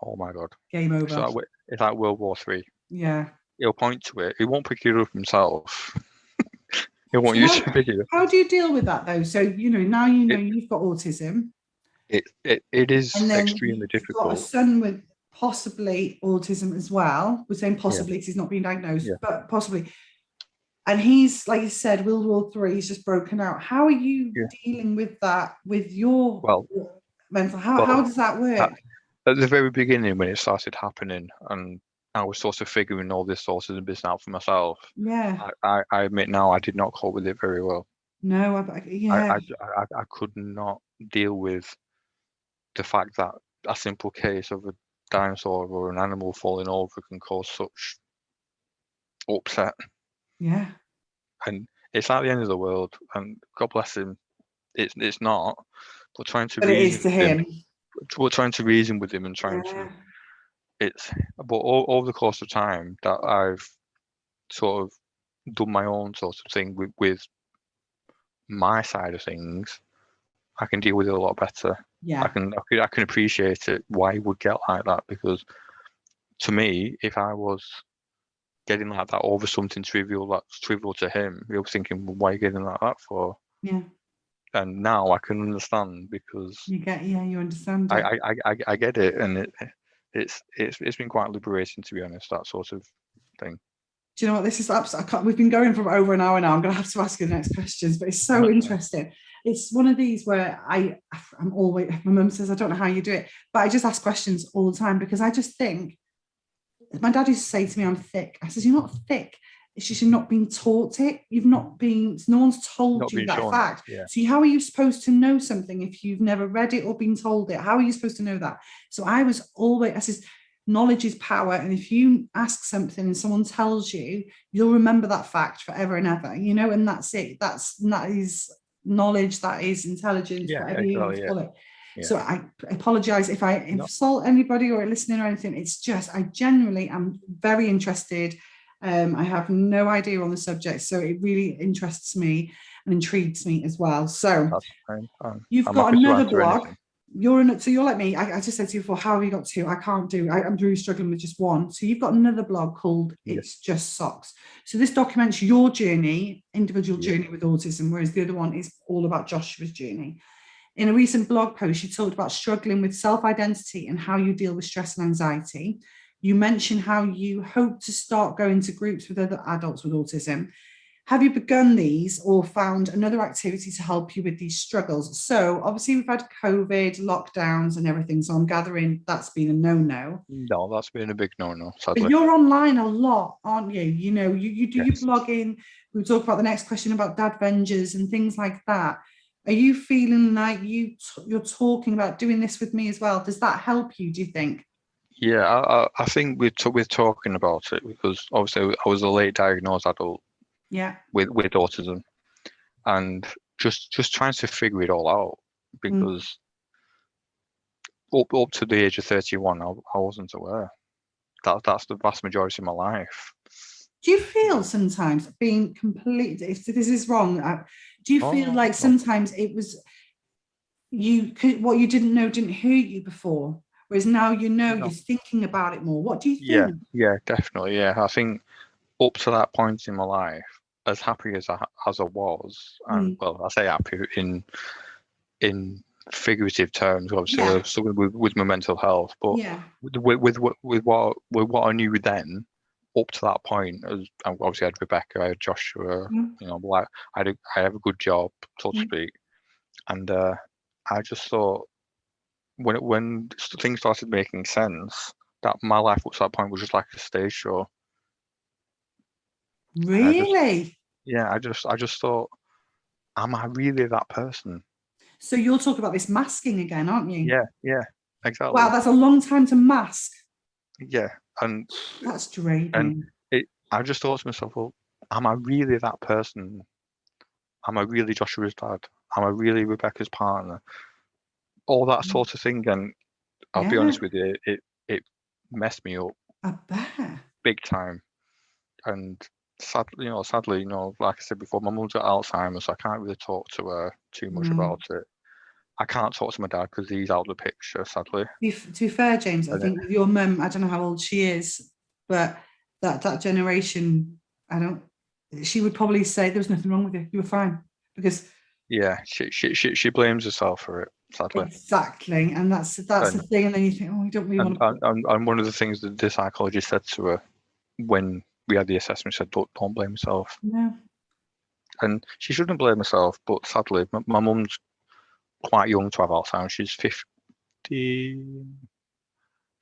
oh my God, Game it's over. it's like World War III. Yeah. He'll point to it. He won't pick it up himself. He won't So use to pick it up. how do you deal with that though? So now It, you've got autism, it is and then extremely you've got a difficult. son with possibly autism as well. We're saying Yeah, possibly because he's not been diagnosed, yeah, but possibly. And he's, like you said, World War III, he's just broken out. How are you yeah. dealing with that with your Well, mental? How well, does that at, work? at the very beginning when it started happening, and I was sort of figuring all this autism business out for myself, Yeah. I admit now I did not cope with it very well. No, I, yeah. I, I could not deal with the fact that a simple case of a dinosaur or an animal falling over can cause such upset. Yeah. And it's at the end of the world, and God bless him, it's not. But trying to But it is reason to with him, him. we're trying to reason with him and trying to, Yeah. it's, but over the course of time that I've sort of done my own sort of thing with my side of things, I can deal with it a lot better. Yeah. I can appreciate it, why he would get like that, because to me, if I was getting like that over something trivial that's trivial to him, he was thinking, well, why are you getting like that for? Yeah. And now I can understand because You understand it. I get it, and it's been quite liberating, to be honest, that sort of thing. Do you know what this is? Absolutely, I can't, we've been going for over an hour now. I'm going to have to ask you the next questions, but it's so That's fine. interesting. It's one of these where I'm always, my mum says, I don't know how you do it, but I just ask questions all the time because I just think, my dad used to say to me, I'm thick. I says, you're not thick. It's just you're not being taught it. You've not been, no one's told Not you being that shown it. fact. Yeah, See, how are you supposed to know something if you've never read it or been told it? How are you supposed to know that? So I was always, I says, knowledge is power. And if you ask something and someone tells you, you'll remember that fact forever and ever, and that's it. That is knowledge, that is intelligence, Yeah, whatever you want exactly. to Yeah, call it. yeah. So I apologize if I No, insult anybody or listening or anything. It's just, I genuinely am very interested. I have no idea on the subject, so it really interests me and intrigues me as well. So that's fine. you've I'm got happy to another answer blog. anything. So you're like me. I just said to you before, how have you got two? I'm really struggling with just one. So you've got another blog called Yeah, It's Just Socks. So this documents your journey, individual yeah. journey with autism, whereas the other one is all about Joshua's journey. In a recent blog post, you talked about struggling with self-identity and how you deal with stress and anxiety. You mentioned how you hope to start going to groups with other adults with autism. Have you begun these or found another activity to help you with these struggles? So obviously we've had COVID, lockdowns and everything. So I'm gathering that's been a no-no. No, that's been a big no-no, But sadly. you're online a lot, aren't you? You know, you do your Yes. blogging. We'll talk about the next question about dad vengers and things like that. Are you feeling like you're talking about doing this with me as well? Does that help you, do you think? Yeah, I think we're talking about it because obviously I was a late diagnosed adult Yeah. with autism, and just trying to figure it all out Mm. because up to the age of 31, I wasn't aware. That's the vast majority of my life. Do you feel sometimes being completely, if this is wrong, do you feel Oh like no, sometimes it was what you didn't know didn't hurt you before, whereas now you know, you're no. thinking about it more? What do you Yeah, think? yeah, definitely. Yeah, I think up to that point in my life, as happy as I was, and Mm. well, I say happy in figurative terms. Obviously, I Yeah, was struggling with my mental health, but yeah. with what I knew then, up to that point, I obviously had Rebecca, I had Joshua, Mm. like I have a good job, so to Mm. speak, and I just thought when things started making sense, that my life up to that point was just like a stage show, and Really? I just thought, am I really that person? So you're talking about this masking again, aren't you? Yeah, yeah, Wow, exactly. that's a long time to mask. Yeah, and That's and draining. I just thought to myself, well, am I really that person? Am I really Joshua's dad? Am I really Rebecca's partner? All that sort of thing. And I'll be Yeah, honest with you, it messed me up I bet. big time. And sadly, like I said before, my mum's got Alzheimer's, so I can't really talk to her too much No. about it. I can't talk to my dad because he's out of the picture, sadly. To be fair, James, I And think with your mum, I don't know how old she is, but that generation, I don't. She would probably say there was nothing wrong with you. You were fine because yeah, she blames herself for it, sadly. exactly, and that's the And thing. And then you think, oh, we don't really and want to and, put. and one of the things that the psychologist said to her when we had the assessment, said, don't blame yourself. No. And she shouldn't blame herself, but sadly, my mum's quite young to have Alzheimer's. She's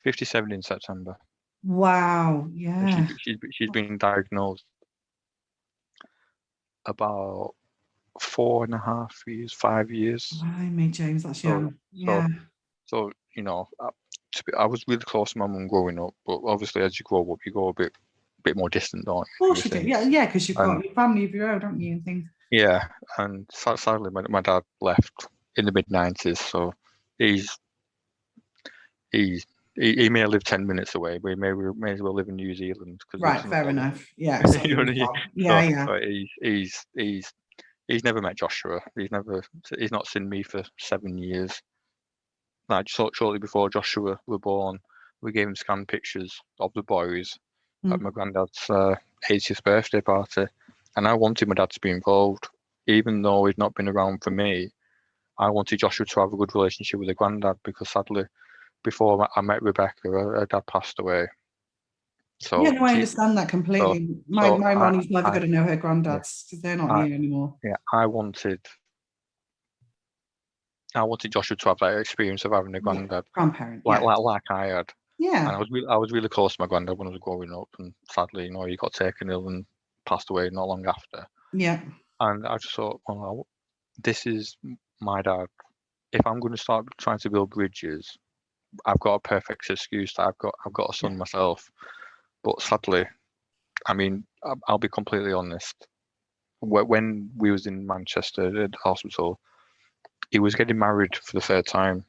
57 in September. Wow. And Yeah. she's been diagnosed about 4.5 years, 5 years. Blimey, James, that's So, young. so, Yeah. so, I was really close to my mum growing up, but obviously as you grow up, you go a bit more distant, don't Of you course you do. think? Yeah, yeah, because you've And got your family of your own, don't you, and things. yeah, and sadly, my dad left in the mid-90s, so he's he's he may live 10 minutes away, but he may as well live in New Zealand because he Right, doesn't fair bother. enough. Yeah, it's not You know your what I mean? fault. Yeah, So, yeah. so he's never met Joshua. He's not seen me for 7 years. Like shortly before Joshua were born, we gave him scanned pictures of the boys at Mm. my granddad's 80th birthday party, and I wanted my dad to be involved, even though he'd not been around for me. I wanted Joshua to have a good relationship with the granddad because sadly, before I met Rebecca, her dad passed away. Yeah, So no, I she, understand that so completely. My so my I, Ronnie's never I, going to know her yeah, granddads because they're not I, here anymore. yeah, I wanted Joshua to have that experience of having a Yeah, granddad grandparent. like Yeah, like like I had. And yeah, I was really close to my granddad when I was growing up, and sadly, he got taken ill and passed away not long after. yeah, And I just thought, well, this is my dad. If I'm going to start trying to build bridges, I've got a perfect excuse that I've got a yeah. son myself. But sadly, I mean, I'll be completely honest. when we was in Manchester at the hospital, he was getting married for the third time.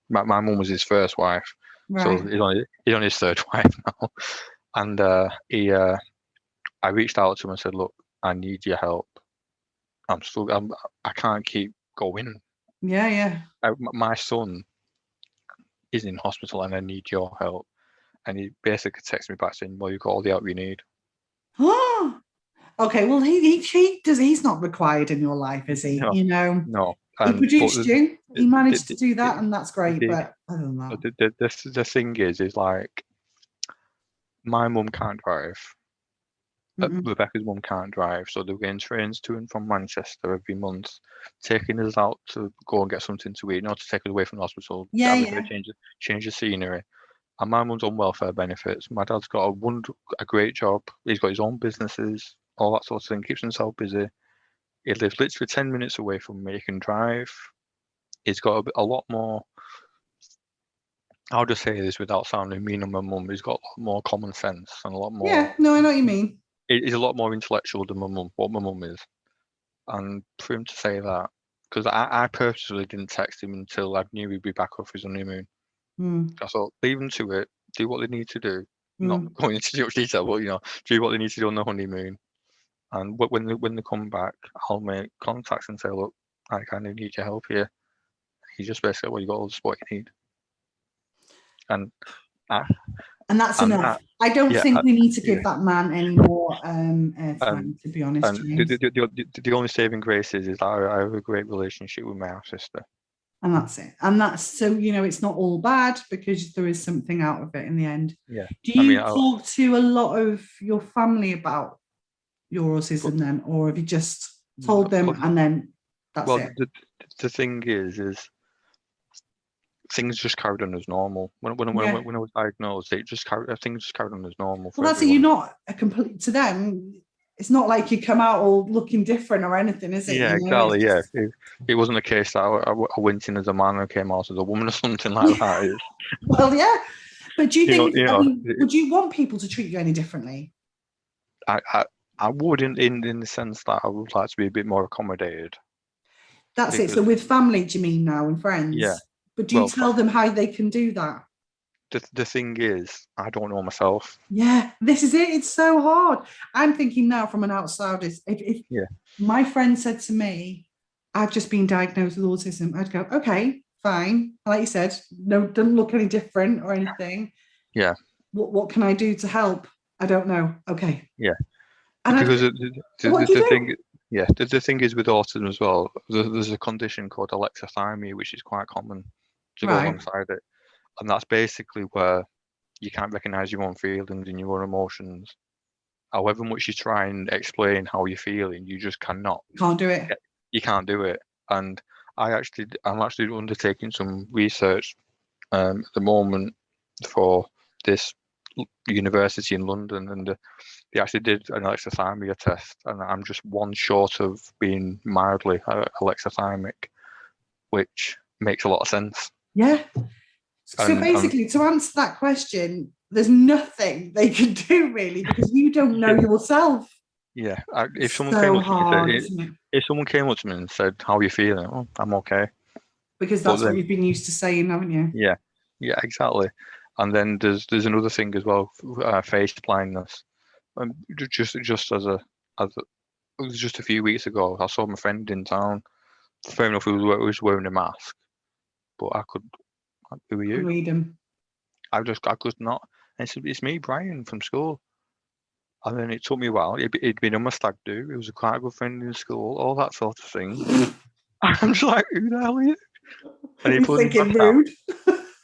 My mum was his first wife, so Right. he's on his third wife now. And I reached out to him and said, "Look, I need your help. I can't keep going. Yeah, yeah. My son is in hospital, and I need your help." And he basically texted me back saying, "Well, you've got all the help you need." Okay, well, he does. He's not required in your life, is he? No, You know, no. he But produced you. He the, managed to the, do that, the, and that's great. the, But other than that, the thing is like my mum can't drive. mm-mm. Rebecca's mum can't drive, so they're getting trains to and from Manchester every month, taking us out to go and get something to eat, not to take us away from the hospital, Yeah, have a bit yeah, of change of scenery. And my mum's on welfare benefits. My dad's got a great job. He's got his own businesses, all that sort of thing. Keeps himself busy. He lives literally 10 minutes away from me. He can drive. He's got a lot more. I'll just say this without sounding mean on my mum. He's got a lot more common sense and a lot more. yeah. No, I know what you mean. He's a lot more intellectual than my mum. What my mum is. And for him to say that, because I purposely didn't text him until I knew he'd be back off his honeymoon. Mm, I thought, leave them to it, do what they need to do. Not mm. going into too much detail, but do what they need to do on the honeymoon. And when they come back, I'll make contacts and say, look, I kind of need your help here. He just basically, well, you got all the support you need. And I, And that's and enough. I don't yeah, think we need to yeah. give that man any more And airtime, to be honest, and James. the only saving grace is that I have a great relationship with my half sister. And that's it. And that's so, it's not all bad because there is something out of it in the end. Yeah, Do I mean, you talk to a lot of your family about your but, autism then, or have you just told them and then that's well, it? the thing is things just carried on as normal. Yeah. When I was diagnosed, things just carried on as normal Well, for that's it. You're everyone. not a complete to them. It's not like you come out all looking different or anything, is it? Yeah, It's exactly. Yeah, just it wasn't a case that I went in as a man and came out as a woman or something like yeah. that. Well, yeah. But do you think? You I know, mean, would you want people to treat you any differently? I, I, I would in the sense that I would like to be a bit more accommodated That's it. because So with family, do you mean now and yeah, friends? But do you well, tell them how they can do that? the thing is, I don't know myself. Yeah, this is it. It's so hard. I'm thinking now from an outsider. If Yeah, my friend said to me, I've just been diagnosed with autism, I'd go, okay, fine. Like you said, no, doesn't look any different or anything. yeah, What can I do to help? I don't know. Okay. yeah. And Because what do you the do? thing, yeah, the thing is with autism as well. There's a condition called alexithymia, which is quite common to go Right. alongside it, and that's basically where you can't recognize your own feelings and your own emotions. However much you try and explain how you're feeling, you just cannot. Can't do it. You can't do it. And I'm actually undertaking some research at the moment for this university in London, and they actually did an alexithymia test, and I'm just one short of being mildly alexithymic, which makes a lot of sense. Yeah. So And basically, to answer that question, there's nothing they can do really because you don't know yourself. yeah, if It's someone came so up to me and hard, said, isn't it? if someone came up to me and said, "How are you feeling?" Oh, I'm okay. Because But that's what then, you've been used to saying, haven't you? yeah, yeah, exactly. And then there's another thing as well, face blindness. Just as a, it was just a few weeks ago, I saw my friend in town. Fair enough, he was wearing a mask, but I could. Who are Couldn't you? read them. I could not. And it's me, Brian, from school. And then it took me a while. He'd been on my stag do. He was a quite a good friend in school, all that sort of thing. I'm just like, who the hell are you? And he He's pulled his thinking mask down. rude.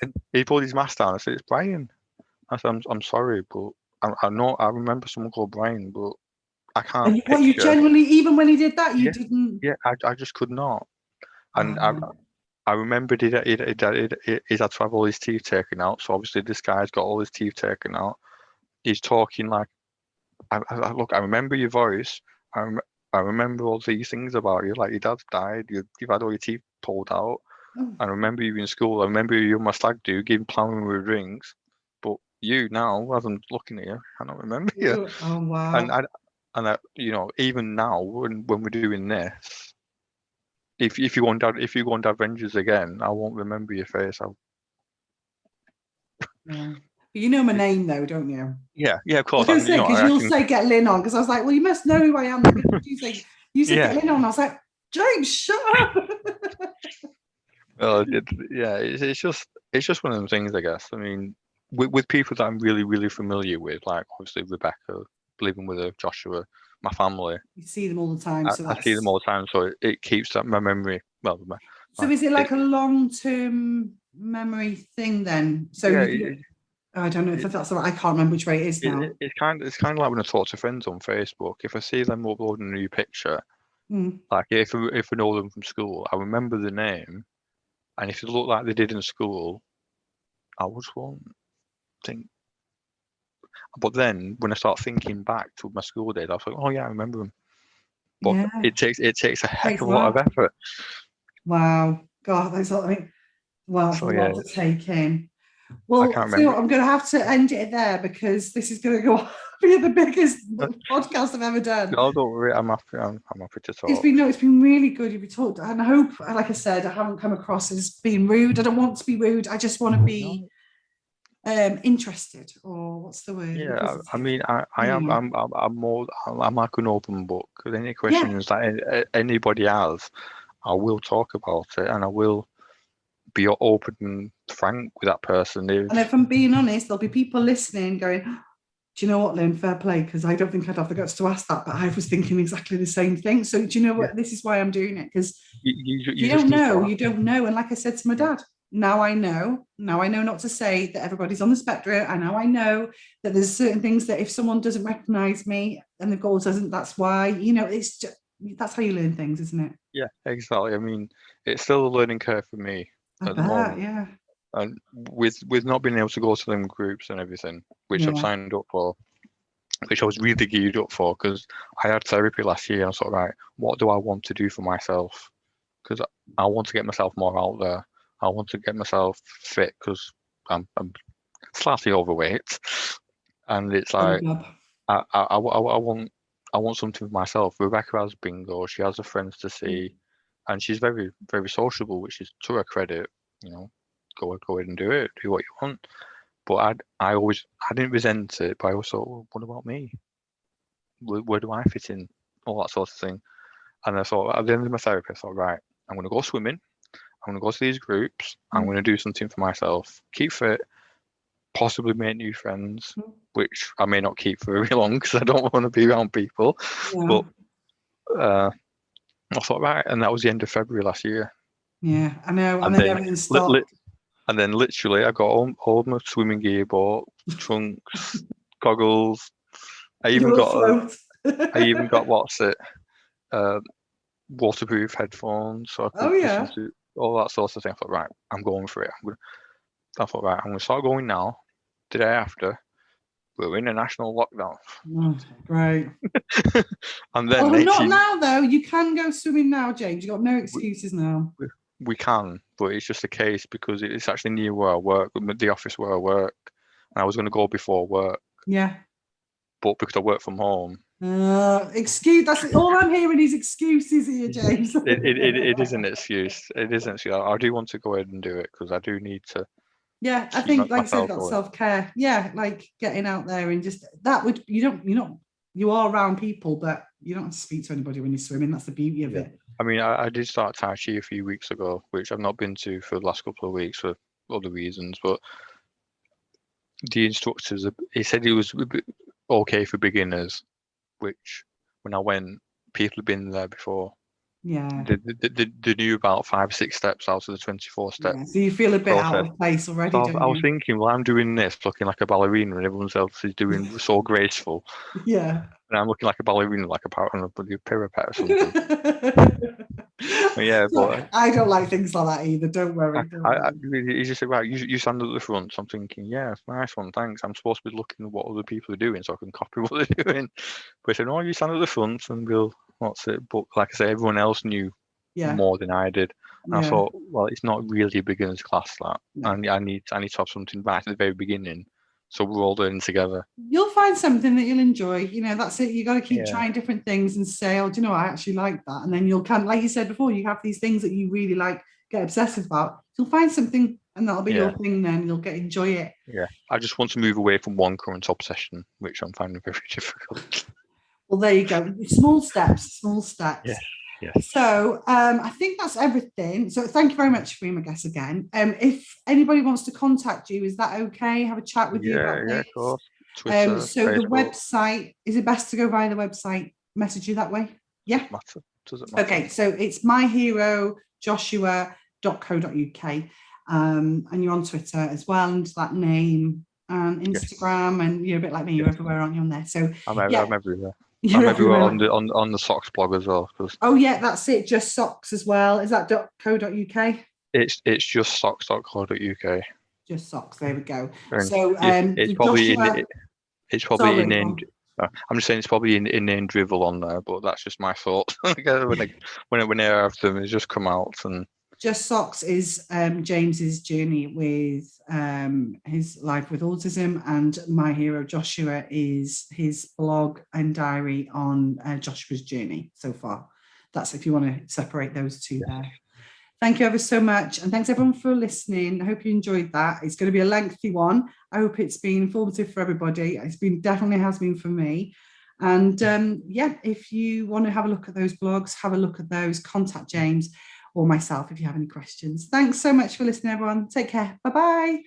And he pulled his mask down. I said, "It's Brian." I said, I'm sorry, but I know I remember someone called Brian, but I can't And what you picture. generally, even when he did that, you Yeah, didn't. yeah, I just could not. And Oh, I remembered he'd had to have all his teeth taken out. So obviously this guy's got all his teeth taken out. He's talking like, look, I remember your voice. I, rem I remember all these things about you. Like your dad's died. You've had all your teeth pulled out. oh, I remember you in school. I remember you on my stag do, giving plowing with drinks. But you now, as I'm looking at you, I don't remember you. oh And wow. And even now when we're doing this, if you go on Dad Ventures again, I won't remember your face. Yeah. But you know my name though, don't you? Yeah, of I was course. going to say, because I you'll can. say get Lynn on, because I was like, well, you must know who I am. Because you said Yeah. get Lynn on. I was like, James, shut up. Well, it's just one of them things, I guess. I mean, with people that I'm really, really familiar with, like obviously Rebecca, living with her, Joshua, my family, You see them all the time, so I see them that's. all the time, so it keeps that my memory. Well, So is it like a long-term memory thing then? So yeah, you can. I don't know if it, that's the right. I can't remember which way it is now. it's kind of like when I talk to friends on Facebook. If I see them uploading a new picture, Mm. like if I know them from school, I remember the name, and if they look like they did in school, I would won't think. But then when I start thinking back to my school days, I was like, oh yeah, I remember them. But Yeah, it takes a heck takes of a a lot of while. effort. Wow, God, that's a lot. Well, that's a So yeah, lot to take in. I Well, can't so remember. I'm going to have to end it there because this is going to go be the biggest podcast I've ever done. No, don't worry. I'm happy. I'm happy to talk. It's been really good. You've been talked, and I hope, like I said, I haven't come across as being rude. I don't want to be rude. I just want to be No, interested, or what's the word? yeah. I Inquisitive. mean, I am. Anyway, I'm more. I'm like an open book. With any yeah. questions that anybody has, I will talk about it, and I will be open and frank with that person. And If if I'm being honest, there'll be people listening going, do you know what, Lynn? Fair play, because I don't think I'd have the guts to ask that, but I was thinking exactly the same thing. So do you know yeah, what? This is why I'm doing it, because if you you just don't need know, to. you don't know. And like I said to my Yeah, dad, now I know. Now I know not to say that everybody's on the spectrum. And now I know that there's certain things that if someone doesn't recognize me and the goal doesn't, that's why, it's just, that's how you learn things, isn't it? yeah, exactly. I mean, it's still a learning curve for me I at the bet, moment. yeah. And with not being able to go to them groups and everything, which I've Yeah. signed up for, which I was really geared up for, because I had therapy last year and I was sort of like, what do I want to do for myself? Because I want to get myself more out there. I want to get myself fit because I'm slightly overweight, and it's Bum, like bum. I want something for myself. Rebecca has bingo. She has her friends to see, and she's very very sociable, which is to her credit. You know, go ahead and do it. Do what you want. But I didn't resent it, but I also thought, well, what about me? Where do I fit in? All that sort of thing. And I thought at the end of my therapy, I thought, right, I'm going to go swimming. I'm going to go to these groups. I'm going to do something for myself. Keep fit, possibly make new friends, which I may not keep for very long because I don't want to be around people. Yeah. But uh, I thought, right, and that was the end of February last year. Yeah, I know. And And then then, everything li li stopped. and then literally, I got all my swimming gear bought, trunks, goggles. I even You'll got float. I even got what's it, uh, waterproof headphones, so I Oh, could listen yeah. to all that sort of thing. I thought, right, I'm going for it. I thought, right, I'm going to start going now. The day after, we're in a national lockdown. Oh, great. And then Oh, not 18, now, though. You can go swimming now, James. You've got no we, excuses now. we can, but it's just a case because it's actually near where I work, the office where I work. And I was going to go before work, Yeah. but because I work from home, Excuse. That's all I'm hearing is excuses here, James. it is an excuse. It is an excuse. I do want to go ahead and do it because I do need to Yeah, I keep think, like I said, myself that going. self-care. Yeah, like getting out there and just that would you are around people, but you don't have to speak to anybody when you're swimming. That's the beauty of Yeah. it. I mean, I did start Tai Chi a few weeks ago, which I've not been to for the last couple of weeks for other reasons. But the instructors, he said it was a bit okay for beginners, which when I went, people had been there before. Yeah. They knew about 5, 6 steps out of the 24-step Yeah. So you feel a bit out process. of place So already, don't I was you? thinking, well, I'm doing this looking like a ballerina, and everyone else is doing so graceful, Yeah. and I'm looking like a ballerina, like a part on a bloody parapet or something. But yeah, Look, but I don't like things like that either. Don't I, worry. Don't I, worry. he just said, right, you stand at the front. So I'm thinking, yeah, nice one, thanks. I'm supposed to be looking at what other people are doing so I can copy what they're doing. But he said, no, you stand at the front and we'll, what's it? But like I say, everyone else knew Yeah. more than I did. And I Yeah. thought, well, it's not really a beginner's class that. No. And I need to have something right at the very beginning So we're all learning together. You'll find something that you'll enjoy. You know, that's it. You got to keep Yeah. trying different things and say, oh, do you know what? I actually like that. And then you'll come, like you said before, you have these things that you really like, get obsessive about. You'll find something and that'll be your thing then. You'll enjoy it. Yeah. I just want to move away from one current obsession, which I'm finding very difficult. Well, there you go. Small steps, small steps. Yes. Yes. So I think that's everything. So thank you very much for being my guest again. If anybody wants to contact you, is that okay? Have a chat with you about this? Of course. Twitter, so Facebook. the website, is it best to go via the website, message you that way? Yeah. Doesn't matter. Okay, so it's myherojoshua.co.uk. And you're on Twitter as well, and that name, and Instagram, and you're a bit like me, you're everywhere, aren't you, on there? So I'm everywhere. You're I'm everywhere everywhere. on the socks blog as well. Oh yeah, that's it. Just socks as well. Is that .co.uk? It's just socks.co.uk. Just socks. There we go. And So it's probably Joshua, it's probably sorry, named. I'm just saying it's probably in name drivel on there, but that's just my thought. when I have them, it's just come out. And Just Socks is James's journey with his life with autism, and My Hero Joshua is his blog and diary on Joshua's journey so far. That's if you want to separate those two there. Thank you ever so much, and thanks everyone for listening. I hope you enjoyed that. It's going to be a lengthy one. I hope it's been informative for everybody. It's been, definitely has been for me. And yeah, if you want to have a look at those blogs, have a look at those, contact James or myself if you have any questions. Thanks so much for listening, everyone. Take care. Bye-bye.